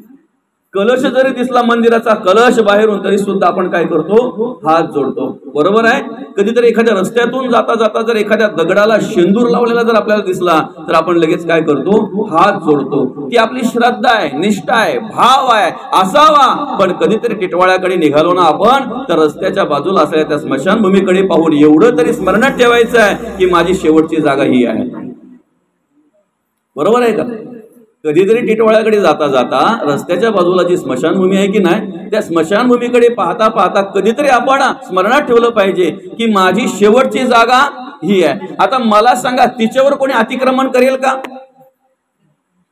कलश जरी दिसला मंदिराचा, कलश बाहेरून, तरी सुद्धा आपण काय करतो, हात जोडतो, बरोबर आहे. कधीतरी एखाद्या रस्त्यातून जाता जाता जर एखाद्या दगडाला शेंदूर लावलेला जर आपल्याला दिसला, तर आपण लगेच काय करतो, हात जोडतो. ती आपली श्रद्धा आहे, निष्ठा आहे, भाव आहे, असावा. पण कधीतरी टिटवाळ्याकडे निघालो ना आपण, तर रस्त्याच्या बाजूला असलेल्या त्या स्मशानभूमीकडे पाहून एवढं तरी स्मरणात ठेवायचं आहे की माझी शेवटची जागा ही आहे, बरोबर आहे का. कधीतरी टिटवाळ्याकडे जाता जाता रस्त्याच्या बाजूला जी स्मशानभूमी आहे की नाही, त्या स्मशानभूमीकडे पाहता पाहता कधीतरी आपण स्मरणात ठेवलं पाहिजे की माझी शेवटची जागा ही आहे. आता मला सांगा, तिच्यावर कोणी अतिक्रमण करेल का,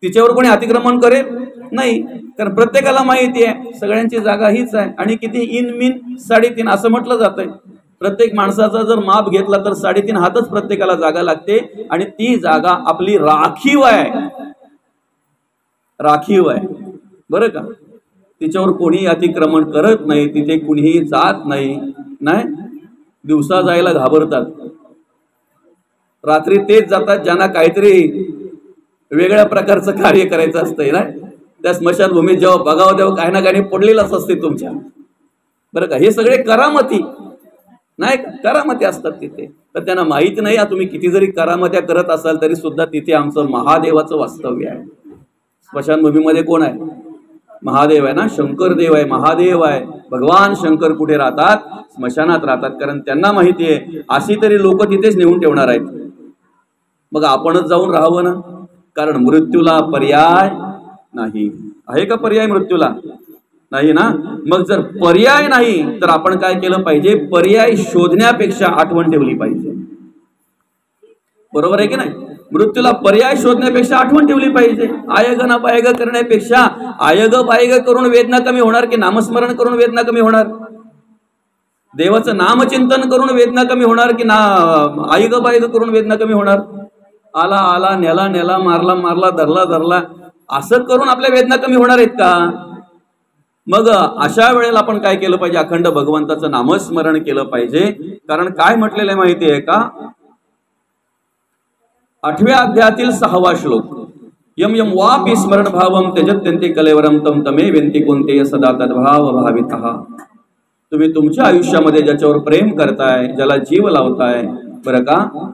तिच्यावर कोणी अतिक्रमण करेल नाही, कारण प्रत्येकाला माहिती आहे सगळ्यांची जागा हीच आहे. आणि किती, इन मीन 3.5 असं म्हटलं जातंय. प्रत्येक माणसाचा जर माप घेतला तर 3.5 हातच प्रत्येकाला जागा लागते, आणि ती जागा आपली राखीव आहे, राखीव आहे बरं का. तिच्यावर कोणी अतिक्रमण करत नाही, तिथे कुणीही जात नाही. नाही, दिवसा जायला घाबरतात, रात्री तेच जातात ज्यांना काहीतरी वेगळ्या प्रकारचं कार्य करायचं असतंय ना. त्या स्मशानभूमीत जेव्हा बघावं तेव्हा काही ना काही पडलेलंच असते तुमच्या, बरं का. हे सगळे करामती नाही, करामती असतात तिथे. तर त्यांना माहिती नाही, तुम्ही किती जरी करामत्या करत असाल तरी सुद्धा तिथे आमचं महादेवाचं वास्तव्य आहे. स्मशानभूमीमध्ये कोण आहे, महादेव आहे ना, शंकर देव आहे, महादेव आहे. भगवान शंकर कुठे राहतात, स्मशानात राहतात, कारण त्यांना माहिती आहे अशी तरी लोक तिथेच नेऊन ठेवणार आहेत. मग आपणच जाऊन राहावं ना, कारण मृत्यूला पर्याय नाही. आहे का पर्याय मृत्यूला, नाही ना. मग जर पर्याय नाही तर आपण काय केलं पाहिजे, पर्याय शोधण्यापेक्षा आठवण ठेवली पाहिजे. बरोबर आहे की नाही. मृत्यूला पर्याय शोधण्यापेक्षा आठवण ठेवली पाहिजे. आयग ना पायग करण्यापेक्षा आयग पायग करून वेदना कमी होणार की नामस्मरण करून वेदना कमी होणार? देवाचं नामचिंतन करून वेदना कमी होणार की ना आयग पायग करून वेदना कमी होणार? आला आला, नेला नेला, मारला मारला, धरला धरला, असं करून आपल्या वेदना कमी होणार आहेत का? मग अशा वेळेला आपण काय केलं पाहिजे, अखंड भगवंताचं नामस्मरण केलं पाहिजे. कारण काय म्हटलेलं आहे माहिती आहे का, 8व्या अध्यायातील 6वा श्लोक, यम यम वापि स्मरण भावम त्यजत्यन्ते कलेवरम तम तमे वेंती कोणते सदा तद्भाव भावितः. तुम्ही तुमच्या आयुष्यामध्ये ज्याच्यावर प्रेम करताय, ज्याला जीव लावताय, बरं का,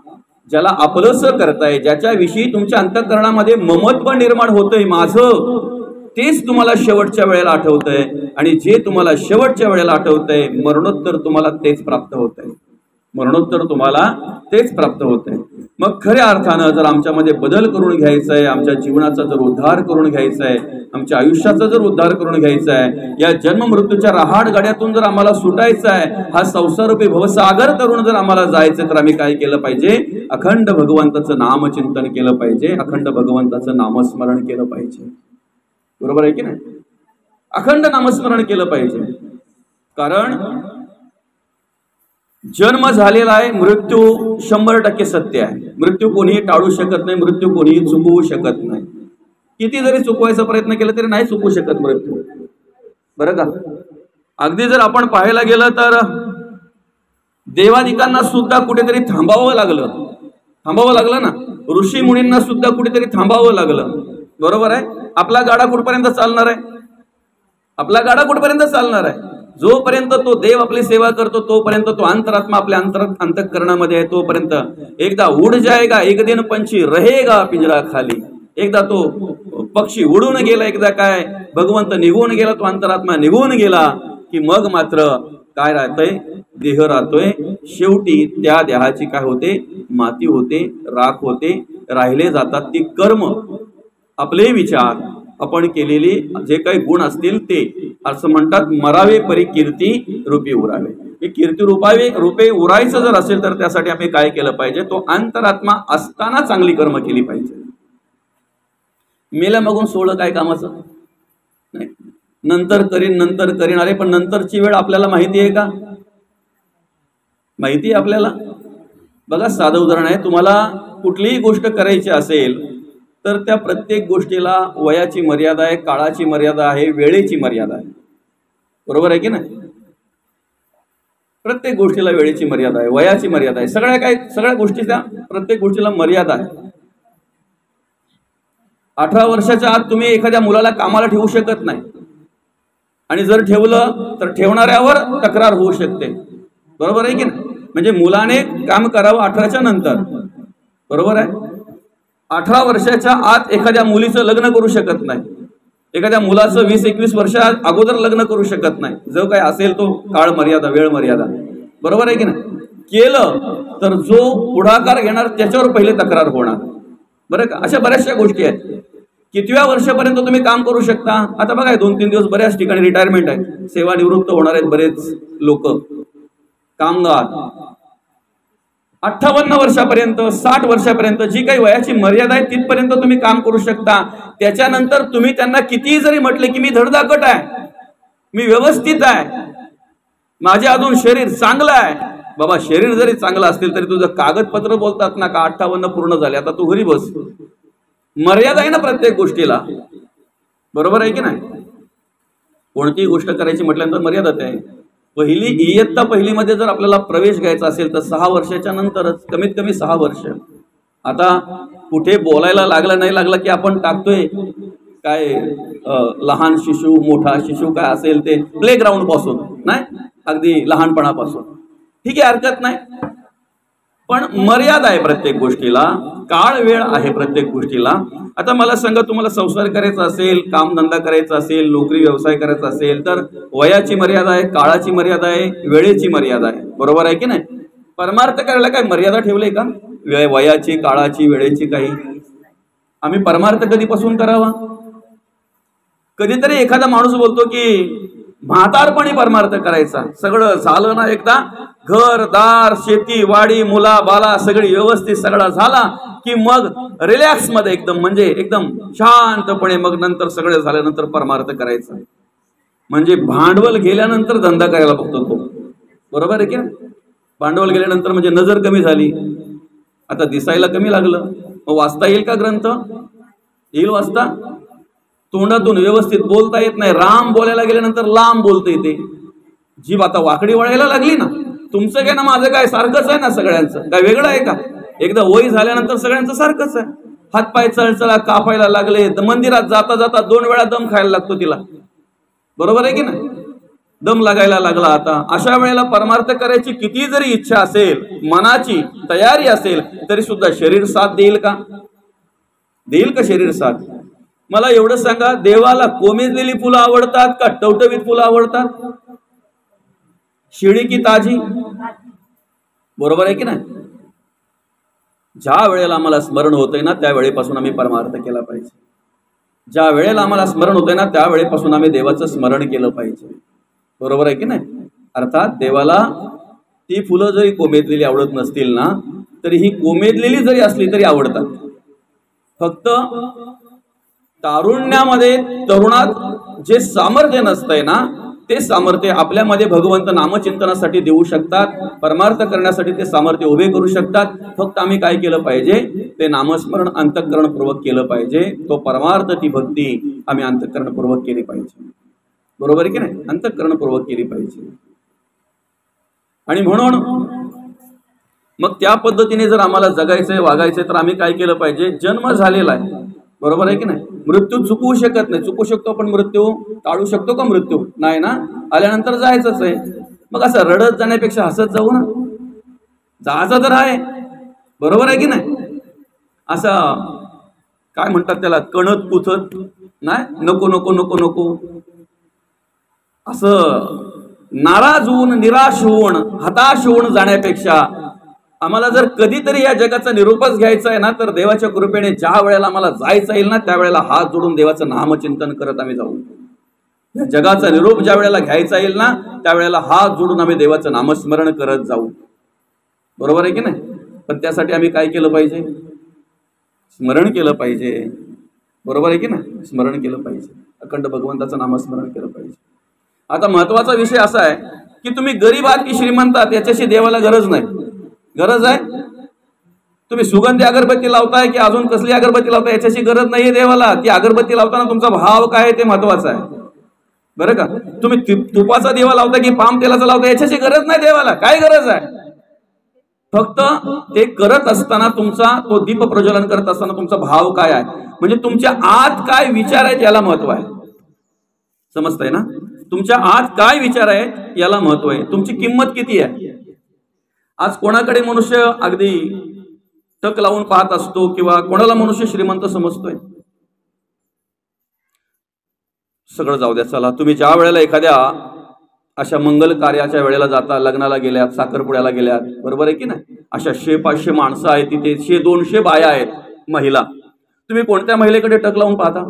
ज्याला आपलंसं करताय, ज्याच्याविषयी तुमच्या अंतःकरणामध्ये ममत्व निर्माण होतंय, माझं तेच तुम्हाला शेवटच्या वेळेला आठवतंय. आणि जे तुम्हाला शेवटच्या वेळेला आठवतंय, मरणोत्तर तुम्हाला तेच प्राप्त होतंय. मरणोत्तर तुम्हाला तेच प्राप्त होतंय. मग खऱ्या अर्थानं जर आमच्यामध्ये बदल करून घ्यायचा आहे, आमच्या जीवनाचा जर उद्धार करून घ्यायचा आहे, आमच्या आयुष्याचा जर उद्धार करून घ्यायचा आहे, या जन्म मृत्यूच्या रहाड गाड्यातून जर आम्हाला सुटायचं आहे, हा संसाररूपी भवसागर तरुण जर आम्हाला जायचं, तर आम्ही काय केलं पाहिजे, अखंड भगवंताचं नामचिंतन केलं पाहिजे, अखंड भगवंताचं नामस्मरण केलं पाहिजे. बरोबर आहे की नाही. अखंड नामस्मरण केलं पाहिजे. कारण जन्म झालेला आहे, मृत्यू 100% सत्य आहे. मृत्यू कोणीही टाळू शकत नाही, मृत्यू कोणीही चुकवू शकत नाही. किती जरी चुकवायचा प्रयत्न केला तरी नाही चुकवू शकत मृत्यू, बरं का. अगदी जर आपण पाहायला गेलं तर देवादिकांना सुद्धा कुठेतरी थांबावं लागलं ना. ऋषी मुनींना सुद्धा कुठेतरी थांबावं लागलं. बरोबर आहे. आपला गाडा कुठपर्यंत चालणार आहे? आपला गाडा कुठपर्यंत चालणार आहे? जोपर्यंत तो देव आपली सेवा करतो तोपर्यंत, तो अंतरात्मा आपल्या अंतःकरणामध्ये आहे तोपर्यंत. एकदा उड जाएगा एक दिन पंछी रहेगा पिंजरा खाली. एकदा तो पक्षी उडून गेला, एकदा काय भगवंत निघून गेला, तो अंतरात्मा निघून गेला की मग मात्र काय राहतंय, देह राहतोय. शेवटी त्या देहाची काय होते, माती होते, राख होते. राहिले जातात ती कर्म, आपले विचार, आपण केलेले जे काही गुण असतील ते. असं म्हणतात, मरावे परी कीर्ती रूपी उरावे. हे कीर्ती रूपे उरायचं जर असेल तर त्यासाठी आम्ही काय केलं पाहिजे, तो अंतरात्मा असताना चांगली कर्म केली पाहिजे. मेल्या मागून सोळं काय कामाचं नाही. नंतर करीन अरे पण नंतरची वेळ आपल्याला माहिती आहे का? माहिती आहे आपल्याला. बघा साधं उदाहरण आहे, तुम्हाला कुठलीही गोष्ट करायची असेल तर त्या प्रत्येक गोष्टीला वयाची मर्यादा आहे, काळाची मर्यादा आहे, वेळेची मर्यादा आहे. बरोबर आहे की नाही. प्रत्येक गोष्टीला वेळेची मर्यादा आहे, वयाची मर्यादा आहे, सगळ्या गोष्टीच्या प्रत्येक गोष्टीला मर्यादा आहे. 18 वर्षाच्या आत तुम्ही एखाद्या मुलाला कामाला ठेवू शकत नाही, आणि जर ठेवलं तर ठेवणाऱ्यावर तक्रार होऊ शकते. बरोबर आहे की नाही. म्हणजे मुलाने काम करावं 18च्या नंतर. बरोबर आहे. 18 वर्षाच्या आत एखाद्या मुलीचं लग्न करू शकत नाही, एखाद्या मुलाचं 20-21 वर्षा अगोदर लग्न करू शकत नाही. जो काय असेल तो काळ मर्यादा, वेळ मर्यादा. बरोबर आहे की नाही. केलं तर जो पुढाकार घेणार त्याच्यावर पहिले तक्रार होणार. बरं का. अशा बऱ्याचशा गोष्टी आहेत. कितव्या वर्षापर्यंत तुम्ही काम करू शकता? आता बघा 2-3 दिवस बऱ्याच ठिकाणी रिटायरमेंट आहे, सेवानिवृत्त होणार आहेत बरेच लोक, कामगार. 58 वर्षापर्यंत, 60 वर्षापर्यंत जी काही वयाची मर्यादा आहे तिथपर्यंत तुम्ही काम करू शकता. त्याच्यानंतर तुम्ही त्यांना कितीही जरी म्हटले की मी धडधाकट आहे, मी व्यवस्थित आहे, माझे अजून शरीर चांगलं आहे. बाबा शरीर जरी चांगलं असतील तरी तुझं कागदपत्र बोलतात ना का 58 पूर्ण झाले, आता तू घरी बस. मर्यादा आहे ना प्रत्येक गोष्टीला. बरोबर आहे की नाही. कोणतीही गोष्ट करायची म्हटल्यानंतर मर्यादाच आहे. इयत्ता पहिलीमध्ये जर आपल्याला प्रवेश घ्यायचा असेल तर 6 वर्षाच्या नंतरच, कमीत कमी 6 वर्ष. आता कुठे बोलायला लागलं नाही लागलं की आपण टाकतोय काय लहान शिशु, मोठा शिशु काय असेल ते प्लेग्राऊंड पासून, नाही अगदी लहानपणापासून. ठीक आहे, हरकत नाही. पण मर्यादा आहे प्रत्येक गोष्टीला, काळ वेळ आहे प्रत्येक गोष्टीला. आता मला सांगा, तुम्हाला संसार करायचा असेल, कामधंदा करायचा असेल, नोकरी व्यवसाय करायचा असेल तर वयाची मर्यादा आहे, काळाची मर्यादा आहे, वेळेची मर्यादा आहे. बरोबर आहे की नाही. परमार्थ करायला काय मर्यादा ठेवले का? वयाची, काळाची, वेळेची काही? आम्ही परमार्थ कधीपासून करावा? कधीतरी एखादा माणूस बोलतो की म्हातारपणी परमार्थ करायचा, सगळं झालं ना एकदा, घर दार शेती वाडी मुला बाला सगळी व्यवस्थित सगळा झाला की मग रिलॅक्स मध्ये एकदम म्हणजे एकदम शांतपणे मग नंतर सगळं झाल्यानंतर परमार्थ करायचा. म्हणजे भांडवल गेल्यानंतर धंदा करायला बघतो तो, बरोबर आहे की? भांडवल गेल्यानंतर म्हणजे नजर कमी झाली, आता दिसायला कमी लागलं, मग वाचता येईल का ग्रंथ? येईल वाचता? तोंडातून व्यवस्थित बोलता येत नाही, राम बोलायला गेल्यानंतर लांब बोलता येते, जीभ आता वाकडी वळायला लागली ना. तुमचं काय ना माझं काय सारखंच आहे ना, सगळ्यांचं काय वेगळं आहे का? एकदा वय झाल्यानंतर सगळ्यांचं सारखंच आहे. हातपाय चळचळा कापायला लागले, मंदिरात जाता जाता 2 वेळा दम खायला लागतो तिला, बरोबर आहे की नाही? दम लागायला लागला. आता अशा वेळेला परमार्थ करायची किती जरी इच्छा असेल, मनाची तयारी असेल, तरी सुद्धा शरीर साथ देईल का? देईल का शरीर साथ? मला एवढं सांगा, देवाला कोमेजलेली फुलं आवडतात का टवटवीत फुलं आवडतात? शिळी की ताजी? बरोबर आहे की नाही? ज्या वेळेला आम्हाला स्मरण होतंय ना त्या वेळेपासून आम्ही परमार्थ केला पाहिजे. ज्या वेळेला आम्हाला स्मरण होतंय ना त्या वेळेपासून आम्ही देवाचं स्मरण केलं पाहिजे, बरोबर आहे की नाही? अर्थात देवाला ती फुलं जरी कोमेजलेली आवडत नसतील ना, तरी ही कोमेजलेली जरी असली तरी आवडतात. फक्त तारुण्यामध्ये तरुणात जे सामर्थ्य नसतंय ना, ते सामर्थ्य आपल्यामध्ये भगवंत नामचिंतनासाठी देऊ शकतात, परमार्थ करण्यासाठी ते सामर्थ्य उभे करू शकतात. फक्त आम्ही काय केलं पाहिजे? ते नामस्मरण अंतःकरणपूर्वक केलं पाहिजे. तो परमार्थ, ती भक्ती आम्ही अंतःकरणपूर्वक केली पाहिजे, बरोबर आहे की नाही? अंतःकरणपूर्वक केली पाहिजे. आणि म्हणून मग त्या पद्धतीने जर आम्हाला जगायचंय वागायचंय तर आम्ही काय केलं पाहिजे? जन्म झालेला आहे, बरोबर आहे की नाही? मृत्यू चुकवू शकत नाही. चुकू शकतो पण मृत्यू टाळू शकतो का? मृत्यू नाही ना, आल्यानंतर जायचंच आहे. मग असं रडत जाण्यापेक्षा हसत जाऊ ना, जायचं तर आहे, बरोबर आहे की नाही? असं काय म्हणतात त्याला, कणत कुथत नाही, नको नको नको नको असं नाराज होऊन निराश होऊन हताश होऊन जाण्यापेक्षा आम्हाला जर कधीतरी या जगाचा निरोपच घ्यायचा आहे ना, तर देवाच्या कृपेने ज्या वेळेला आम्हाला जायचं येईल ना त्यावेळेला हात जोडून देवाचं नामचिंतन करत आम्ही जाऊ. या जगाचा निरोप ज्या वेळेला घ्यायचा येईल ना त्यावेळेला हात जोडून आम्ही देवाचं नामस्मरण करत जाऊ, बरोबर आहे की नाही? पण त्यासाठी आम्ही काय केलं पाहिजे? स्मरण केलं पाहिजे, बरोबर आहे की नाही? स्मरण केलं पाहिजे, अखंड भगवंताचं नामस्मरण केलं पाहिजे. आता महत्वाचा विषय असा आहे की तुम्ही गरीब आहात की श्रीमंत आहात याच्याशी देवाला गरज नाही. गरज आहे तुम्ही सुगंधी अगरबत्ती लावताय की अजून कसली अगरबत्ती लावताय याच्याशी गरज नाहीये देवाला. ती अगरबत्ती लावताना तुमचा भाव काय आहे ते महत्वाचं आहे, बरं का? तुम्ही तुपाचा दिवा लावताय की पाम तेलाचा लावताय याच्याशी गरज नाही देवाला. काय गरज आहे? फक्त ते करत असताना तुमचा तो दीप प्रज्वलन करत असताना तुमचा भाव काय आहे, म्हणजे तुमच्या आत काय विचार आहेत याला महत्व आहे. समजतंय ना? तुमच्या आत काय विचार आहेत याला महत्व आहे. तुमची किंमत किती आहे? आज कोणाकडे मनुष्य अगदी टक लावून पाहत असतो किंवा कोणाला मनुष्य श्रीमंत समजतोय? सगळं जाऊ द्या, चला तुम्ही ज्या वेळेला एखाद्या अशा मंगल कार्याच्या वेळेला जाता, लग्नाला गेल्यात, साखरपुड्याला गेल्यात, बरोबर आहे की नाही? अशा 100-500 माणसं आहेत तिथे, 100-200 बाया आहेत महिला. तुम्ही कोणत्या महिलेकडे टक लावून पाहता?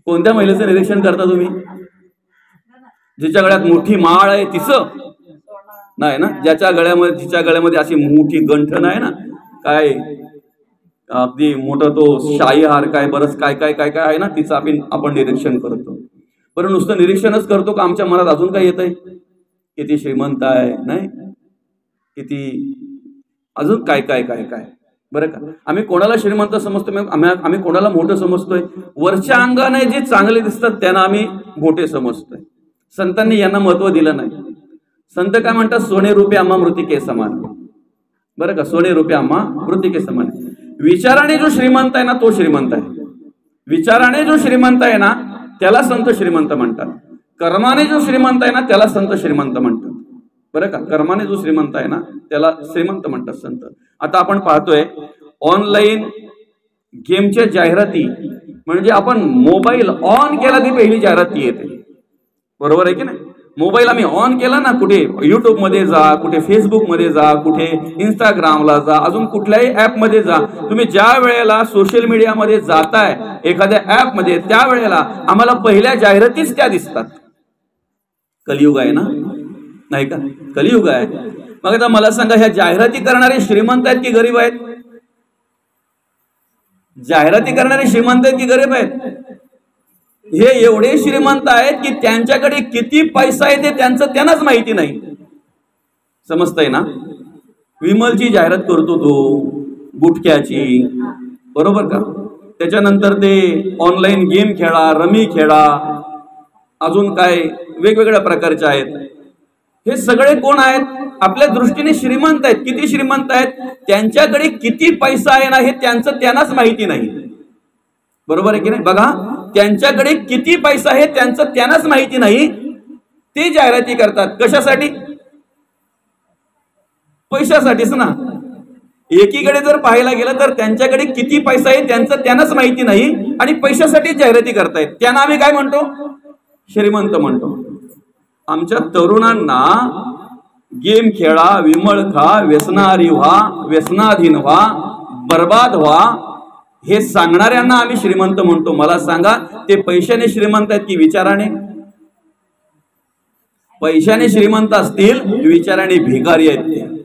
कोणत्या महिलेचं निरीक्षण करता तुम्ही? जिच्या गळ्यात मोठी माळ आहे तिचं नाही ना, जिच्या गळ्यामध्ये अशी मोठी गंठण आहे ना, काय अगदी मोठा तो शाही हार, काय बरंच काय काय काय काय आहे ना, तिचं आपण निरीक्षण करतो. बरं नुसतं निरीक्षणच करतो का आमच्या मनात अजून काय येत आहे? किती श्रीमंत आहे, नाही किती अजून काय काय काय काय, बरं का? आम्ही कोणाला श्रीमंत समजतो? आम्ही कोणाला मोठं समजतोय? वरच्या अंगाने जे चांगले दिसतात त्यांना आम्ही मोठे समजतोय. संतांनी यांना महत्व दिलं नाही. संत काय म्हणतात? सोने रुपये आम्हा मृतिके समान, बरं का? सोने रुपये आम्हा मृतिके समान. विचाराने जो श्रीमंत आहे ना तो श्रीमंत आहे. विचाराने जो श्रीमंत आहे ना त्याला संत श्रीमंत म्हणतात. कर्माने जो श्रीमंत आहे ना त्याला संत श्रीमंत म्हणतात, बरं का? कर्माने जो श्रीमंत आहे ना त्याला श्रीमंत म्हणतात संत. आता आपण पाहतोय ऑनलाईन गेमच्या जाहिराती, म्हणजे आपण मोबाईल ऑन केला की पहिली जाहिरात येते, बरोबर आहे की नाही? मोबाईल आम्ही ऑन केला ना, कुठे युट्यूबमध्ये जा, कुठे फेसबुकमध्ये जा, कुठे इंस्टाग्रामला जा, अजून कुठल्याही ऍपमध्ये जा, तुम्ही ज्या वेळेला सोशल मीडियामध्ये जाताय एखाद्या ऍपमध्ये, त्या वेळेला आम्हाला पहिल्या जाहिरातीच त्या दिसतात. कलियुग आहे ना, नाही का? कलियुग आहे. मग आता मला सांगा, ह्या जाहिराती करणारे श्रीमंत आहेत की गरीब आहेत? जाहिराती करणारे श्रीमंत आहेत की गरीब आहेत? हे एवढे श्रीमंत आहेत की त्यांच्याकडे किती पैसा आहे ते त्यांनाच माहिती नाही. समजतंय ना? विमलची जाहिरात करतो तो, गुटख्याची, बरोबर का? त्याच्यानंतर ते ऑनलाईन गेम खेळा, रमी खेळा, अजून काय वेगवेगळ्या प्रकारचे आहेत. हे सगळे कोण आहेत? आपल्या दृष्टीने श्रीमंत आहेत. किती श्रीमंत आहेत? त्यांच्याकडे किती पैसा आहे ना, हे त्यांनाच माहिती नाही. बरोबर आहे की नाही? बघा, त्यांच्याकडे किती पैसा आहे त्यांनाच माहिती नाही. ते जाहिराती करतात. कशासाठी? पैशासाठीच ना. एकीकडे जर पाहायला गेलं तर त्यांच्याकडे किती पैसा आहे त्यांनाच माहिती नाही आणि पैशासाठीच जाहिराती करतायत. त्यांना आम्ही काय म्हणतो? श्रीमंत म्हणतो. आमच्या तरुणांना गेम खेळा, विमळ खा, व्यसनारी व्हा, व्यसनाधीन व्हा, बर्बाद व्हा, हे सांगणाऱ्यांना आम्ही श्रीमंत म्हणतो. मला सांगा, ते पैशाने श्रीमंत आहेत की विचाराने? पैशाने श्रीमंत असतील, विचाराने भिकारी आहेत. ते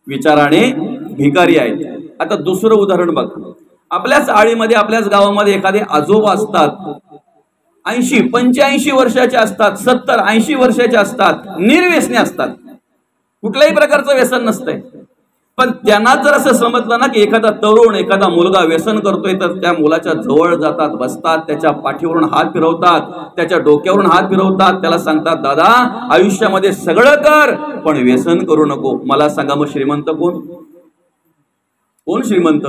विचाराने भिकारी आहेत. आता दुसरं उदाहरण बघा. आपल्याच आळीमध्ये, आपल्याच गावामध्ये एखादे आजोबा असतात, 80-85 वर्षाचे असतात, 70-80 वर्षाचे असतात, निर्व्यसनी असतात, कुठल्याही प्रकारचं व्यसन नसतंय. पण त्यांना जर असं समजलं ना की एखादा तरुण, एखादा मुलगा व्यसन करतोय, तर त्या मुलाच्या जवळ जातात, बसतात, त्याच्या पाठीवरून हात फिरवतात, त्याच्या डोक्यावरून हात फिरवतात, त्याला सांगतात, दादा आयुष्यामध्ये सगळं कर पण व्यसन करू नको. मला सांगा, मग श्रीमंत कोण? कोण श्रीमंत?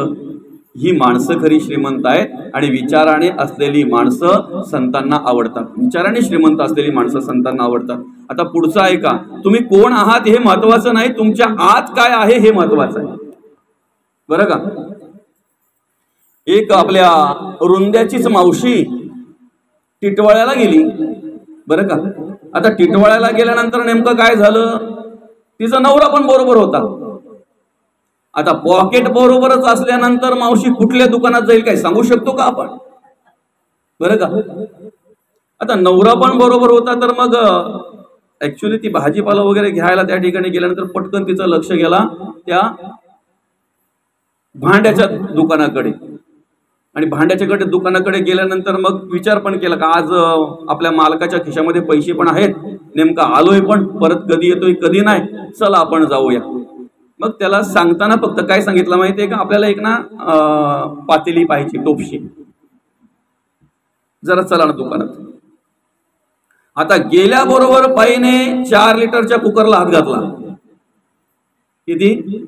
ही माणसं खरी श्रीमंत आहेत. आणि विचाराने असलेली माणसं संतांना आवडतात. विचाराने श्रीमंत असलेली माणसं संतांना आवडतात. आता पुढचं आहे का, तुम्ही कोण आहात हे महत्वाचं नाही, तुमच्या आत काय आहे हे महत्वाचं आहे. बरं का? एक आपल्या रुंद्याचीच मावशी टिटवाळ्याला गेली. बरं का? आता टिटवाळ्याला गेल्यानंतर नेमकं काय झालं? तिचा नवरा पण बरोबर होता. आता पॉकेट बरोबरच असल्यानंतर मावशी कुठल्या दुकानात जाईल काय सांगू शकतो का आपण? बरं का? आता नवरा पण बरोबर होता, तर मग ऍक्च्युली ती भाजीपाला वगैरे घ्यायला त्या ठिकाणी गेल्यानंतर पटकन तिचं लक्ष गेला त्या भांड्याच्या दुकानाकडे. आणि भांड्याच्या दुकानाकडे गेल्यानंतर मग विचार पण केला का आज आपल्या मालकाच्या खिशामध्ये पैसे पण आहेत, नेमका आलोय पण, परत कधी येतोय कधी नाही, चला आपण जाऊया. मग त्याला सांगताना फक्त काय सांगितलं माहितीये का, आपल्याला एक ना पातेली पाहिजे, टोपशी, जरा चला ना दुकानात. आता गेल्याबरोबर बाईने 4 लिटरच्या कुकरला हात घातला. किती?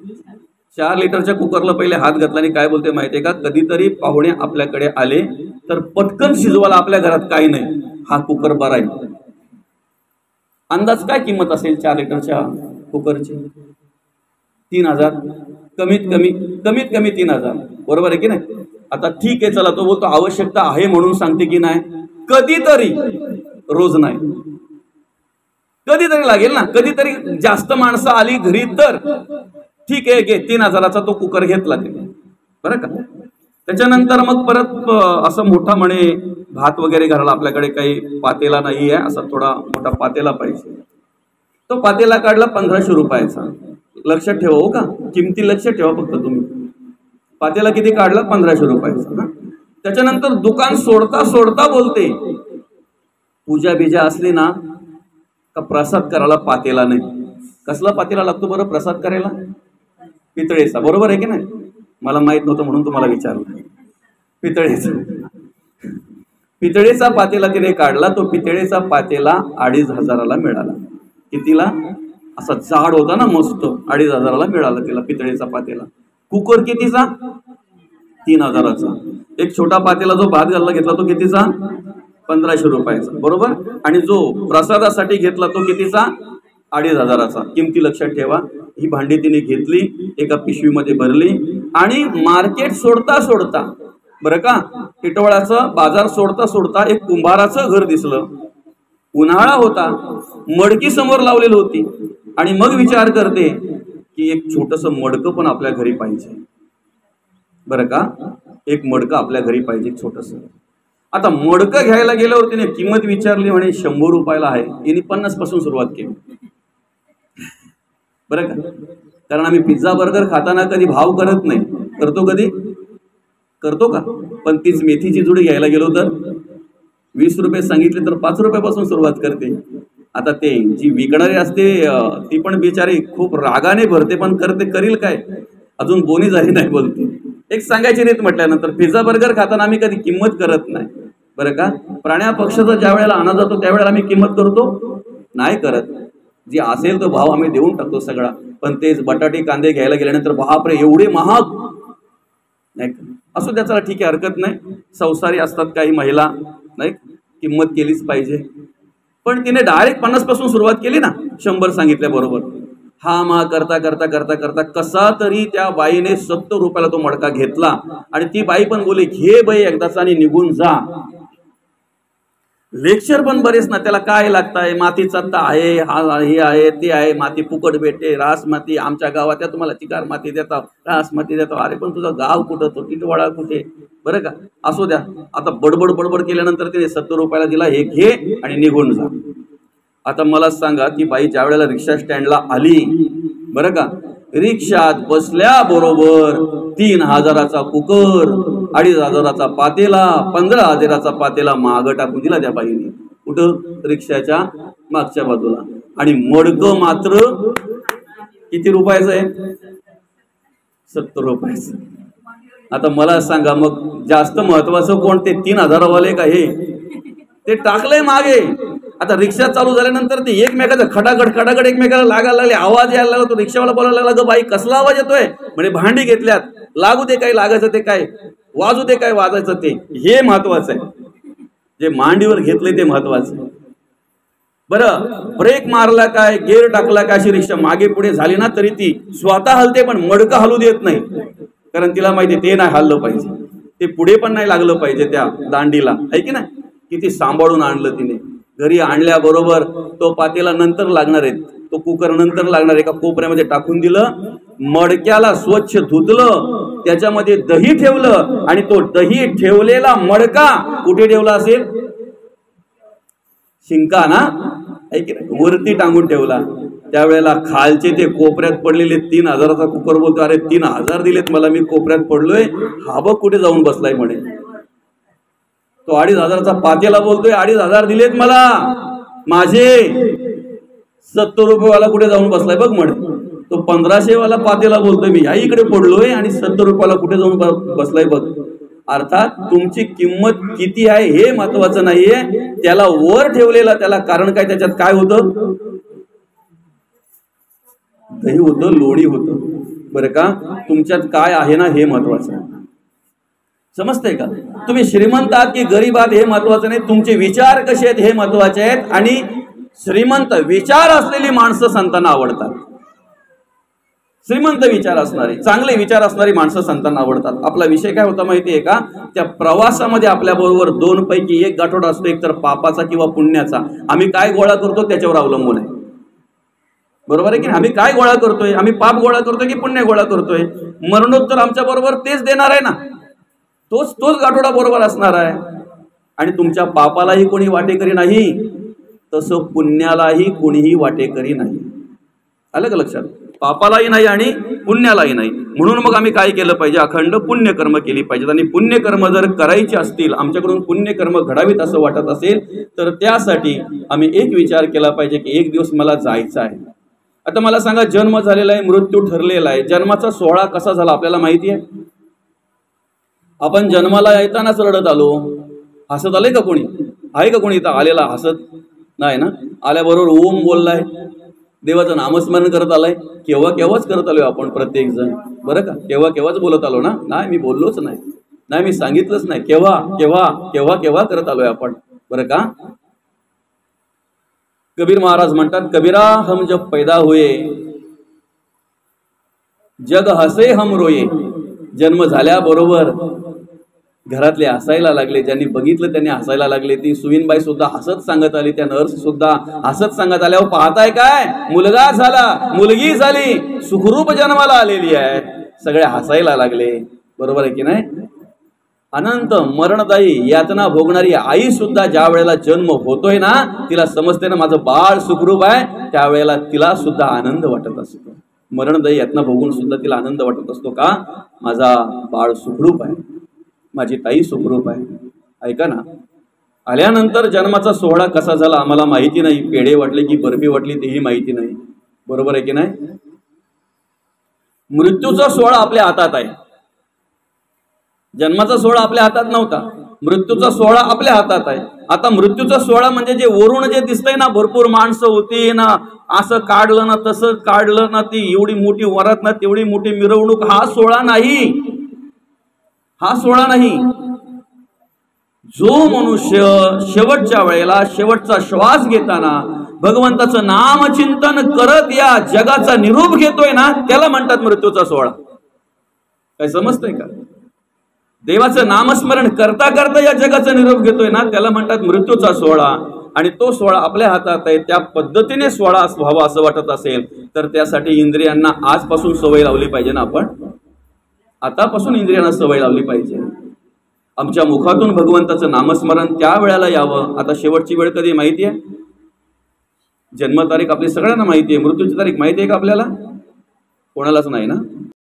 4 लिटरच्या कुकरला पहिले हात घातला आणि काय बोलते माहितीये का, कधीतरी पाहुणे आपल्याकडे आले तर पटकन शिजवायला आपल्या घरात काही नाही, हा कुकर बरा आहे. अंदाज काय किंमत असेल 4 लिटरच्या कुकरची? 3000, कमीत कमी 3000. बरोबर आहे की नाही? आता ठीक आहे, चला, तो बोलतो आवश्यकता आहे म्हणून सांगते की नाही, कधीतरी, रोज नाही, कधीतरी लागेल ना, कधीतरी जास्त माणसं आली घरी तर ठीक आहे, घे. 3000चा तो कुकर घेतला तिने. बरं का? त्याच्यानंतर मग परत असं मोठा म्हणे भात वगैरे घराला आपल्याकडे काही पातेला नाही आहे, असा थोडा मोठा पातेला पाहिजे. तो पातेला काढला 1500 रुपयाचा. लक्षात ठेवा हो का, किमती लक्षात ठेवा फक्त तुम्ही. पातेला किती काढला? 1500 रुपयाचा. त्याच्यानंतर दुकान सोडता सोडता बोलते, पूजा बिजा असली ना का प्रसाद करायला पातेला नाही. कसला पातेला लागतो बरं प्रसाद करायला? पितळेचा. बरोबर आहे की नाही? मला माहित नव्हतं म्हणून तुम्हाला विचारलं. पितळेचा पातेला तिने काढला. तो पितळेचा पातेला 2500ला मिळाला. कितीला? असा जाड होता ना मस्त, 2500ला मिळाला तिला पितळेचा पातेला. कुकर कितीचा? 3000चा. एक छोटा पातेला जो भात घालला घेतला तो कितीचा? 1500 रुपयाचा. बरोबर. आणि जो प्रसादासाठी घेतला तो कितीचा? 2500चा. किमती लक्षात ठेवा. ही भांडी तिने घेतली, एका पिशवीमध्ये भरली आणि मार्केट सोडता सोडता, बरं का, टिटवाळ्याचं बाजार सोडता सोडता एक कुंभाराचं घर दिसलं. उन्हाळा होता, मडकी समोर लावलेली होती आणि मग विचार करते की एक छोटंसं मडकं पण आपल्या घरी पाहिजे, बरं का, एक मडकं आपल्या घरी पाहिजे छोटंसं. आता मडकं घ्यायला गेल्यावर तिने किंमत विचारली, म्हणे 100 रुपयाला आहे. तिने 50 पासून सुरुवात केली, बरं का. कारण आम्ही पिझ्झा बर्गर खाताना कधी भाव करत नाही, करतो कधी, करतो का? पण तीच मेथीची जुडी घ्यायला गेलो तर 20 रुपये सांगितले तर 5 रुपयापासून सुरुवात करते. आता ते जी विकणारी असते ती पण बिचारी खूप रागाने भरते, पण करते, करील काय, अजून बोनी झाली नाही बोलते. एक सांगायची रीत म्हटल्यानंतर पिझ्झा बर्गर खाताना आम्ही कधी किंमत करत नाही, बरं का. प्राण्या पक्षाचा ज्या वेळेला आणा जातो त्यावेळेला आम्ही किंमत करतो, नाही करत. जी असेल तो भाव आम्ही देऊन टाकतो सगळा. पण तेच बटाटे कांदे घ्यायला गेल्यानंतर बापरे एवढे महाग, नाही असो त्याचा ठीक आहे, हरकत नाही. संसारी असतात काही महिला, नाही किंमत केलीच पाहिजे. पण तिने डायरेक्ट 50 पासून सुरुवात केली ना, 100 सांगितल्याबरोबर. हा मा करता करता करता करता कसा तरी त्या बाईने 70 रुपयाला तो मडका घेतला आणि ती बाई पण बोले घे बाई एकदाचा आणि निघून जा. लेक्चर पण बरेच ना, त्याला काय लागतंय, मातीचा आहे, हा हे आहे ते आहे, माती फुकट भेटते, रास माती आमच्या गावात आहे, तुम्हाला चिकार माती देतात, रास माती देतात. अरे पण तुझं गाव कुठं, तो टिटवाळा कुठे, बरं का. असू द्या. आता बडबड बडबड केल्यानंतर तिने 70 रुपयाला दिला, हे घे आणि निघून जा. आता मला सांगा, ती बाई ज्या वेळेला रिक्षा स्टँडला आली, बरं का, रिक्षात बसल्याबरोबर 3000चा कुकर, 2500चा पातेला, 15000चा पातेला मागं टाकून दिला त्या बाईने. कुठं? रिक्षाच्या मागच्या बाजूला. आणि मडकं मात्र किती रुपयाचं आहे? 70 रुपयाचं. आता मला सांगा, मग जास्त महत्वाचं कोण, ते 3000वाले का हे? ते टाकलंय मागे. आता रिक्षा चालू झाल्यानंतर ते एकमेकाचं खडाखड खडाखड एकमेकाला लागायला लागले, आवाज यायला लागला. तो रिक्षावाला बोलायला लागला, ग बाई कसला आवाज येतोय? म्हणजे भांडी घेतल्यात, लागू दे काय लागायचं ते काय, वाजू दे काय वाजायचं ते, हे महत्वाचं आहे. जे मांडीवर घेतले ते महत्वाचं. बरं, ब्रेक मारला काय, गेअर टाकला काय, अशी रिक्षा मागे पुढे झाली ना तरी ती स्वतः हलते, पण मडकं हलू देत नाही. कारण तिला माहिती ते नाही हललं पाहिजे, ते पुढे पण नाही लागलं पाहिजे त्या दांडीला, आहे की नाही. किती सांभाळून आणलं तिने. घरी आणल्याबरोबर तो पातेला नंतर लागणार आहे, तो कुकर नंतर लागणार आहे, एका कोपऱ्यामध्ये टाकून दिलं, मडक्याला स्वच्छ धुतलं, त्याच्यामध्ये दही ठेवलं आणि तो दही ठेवलेला मडका कुठे ठेवला असेल? शिंका ना, वरती टांगून ठेवला. त्यावेळेला खालचे ते कोपऱ्यात पडलेले 3000चा कुकर बोलतो, अरे 3000 दिलेत मला, मी कोपऱ्यात पडलोय, हा बघ कुठे जाऊन बसलाय म्हणे. तो 2500चा पातेला बोलतोय, 2500 दिलेत मला माझे, 70 रुपयेवाला कुठे जाऊन बसलाय बघ म्हणे. तो 1500वाला पातेला बोलतोय, मी ह्या इकडे पडलोय आणि 70 रुपयाला कुठे जाऊन बसलाय बघ. अर्थात तुमची किंमत किती आहे हे महत्वाचं नाहीये, त्याला वर ठेवलेला त्याला कारण काय, त्याच्यात काय होतं? दही होतं, लोणी होतं, बरं का. तुमच्यात काय आहे ना हे महत्वाचं आहे. समजतंय का? तुम्ही श्रीमंत आहात की गरीब आहात हे महत्वाचं नाही, तुमचे विचार कसे आहेत हे महत्वाचे आहेत. आणि श्रीमंत विचार असलेली माणसं संतांना आवडतात. श्रीमंत विचार असणारी, चांगले विचार असणारी माणसं संतांना आवडतात. आपला विषय काय होता माहितीये का? त्या प्रवासामध्ये आपल्या बरोबर 2 पैकी 1 गाठोडा असतो, एक तर पापाचा किंवा पुण्याचा. आम्ही काय गोळा करतो त्याच्यावर अवलंबून आहे, बरोबर आहे की नाही. आम्ही काय गोळा करतोय, आम्ही पाप गोळा करतोय की पुण्य गोळा करतोय? मरणोत्तर आमच्या बरोबर तेच देणार आहे ना, तोच गाठोडा बरोबर असणार आहे. आणि तुमच्या पापालाही कोणी वाटेकरी नाही, तसं पुण्यालाही कोणीही वाटेकरी नाही. आलं का लक्षात? पापालाही नाही आणि पुण्यालाही नाही. म्हणून मग आम्ही काय केलं पाहिजे? अखंड पुण्यकर्म केली पाहिजेत. आणि पुण्यकर्म जर करायची असतील, आमच्याकडून पुण्यकर्म घडावीत असं वाटत असेल, तर त्यासाठी आम्ही एक विचार केला पाहिजे की एक दिवस मला जायचं आहे. आता मला सांगा, जन्म झालेला आहे, मृत्यू ठरलेला आहे, जन्माचा सोहळा कसा झाला आपल्याला माहिती आहे? आपण जन्माला येतानाच रडत आलो. हसत आले का कोणी? आहे का कोणी इथं आलेला हसत? नाही ना. आल्याबरोबर ओम बोललाय, देवाचं नामस्मरण करत आलाय, केव्हाच करत आलोय आपण प्रत्येक जण, बरं का. केव्हाच बोलत आलो ना? नाही, मी बोललोच नाही, मी सांगितलंच नाही. केव्हा करत आलोय आपण, बरं का. कबीर महाराज म्हणतात, कबीरा हम जब पैदा हुए जग हसे हम रोये. जन्म झाल्याबरोबर घरातले हसायला लागले, ज्यांनी बघितलं त्यांनी हसायला लागले. ती सुविनबाई सुद्धा हसत सांगत आली, त्या नर्स सुद्धा हसत सांगत आल्या, अहो पाहताय काय, मुलगा झाला, मुलगी झाली, सुखरूप जन्माला आलेली आहे. सगळे हसायला लागले. बरोबर आहे की नाही? अनंत मरणदायी यातना भोगणारी आई सुद्धा ज्या वेळेला जन्म होतोय ना, तिला समजते ना माझं बाळ सुखरूप आहे, त्यावेळेला तिला सुद्धा आनंद वाटत असतो. मरणदायी यातना भोगून सुद्धा तिला आनंद वाटत असतो. का? माझा बाळ सुखरूप आहे, माझी ताई सुखरूप आहे. ऐका ना, आल्यानंतर जन्माचा सोहळा कसा झाला आम्हाला माहिती नाही. पेढे वाटले की बर्फी वाटली तेही माहिती नाही. बरोबर आहे की नाही? मृत्यूचा सोहळा आपल्या हातात आहे. जन्माचा सोहळा आपल्या हातात नव्हता, मृत्यूचा सोहळा आपल्या हातात आहे. आता मृत्यूचा सोहळा म्हणजे जे वरून जे दिसतंय ना, भरपूर माणसं होती ना, असं काढलं ना, तसं काढलं ना, ती एवढी मोठी वरात ना, तेवढी मोठी मिरवणूक, हा सोहळा नाही, हा सोहळा नाही. जो मनुष्य शेवटच्या वेळेला शेवटचा श्वास घेताना भगवंताचं नामचिंतन करत या जगाचा निरोप घेतोय ना, त्याला म्हणतात मृत्यूचा सोहळा. काय समजतंय का? देवाचं नामस्मरण करता करता या जगाचा निरोप घेतोय ना, त्याला म्हणतात मृत्यूचा सोहळा. आणि तो सोहळा आपल्या हातात आहे. त्या पद्धतीने सोहळा व्हावा असं वाटत असेल तर त्यासाठी इंद्रियांना आजपासून सवय लावली पाहिजे ना. आपण आतापासून इंद्रियांना सवय लावली पाहिजे. आमच्या मुखातून भगवंताचं नामस्मरण त्या वेळेला यावं. आता शेवटची वेळ कधी माहिती आहे? जन्मतारीख आपली सगळ्यांना माहिती आहे. मृत्यूची तारीख माहिती आहे का आपल्याला? कोणालाच नाही ना.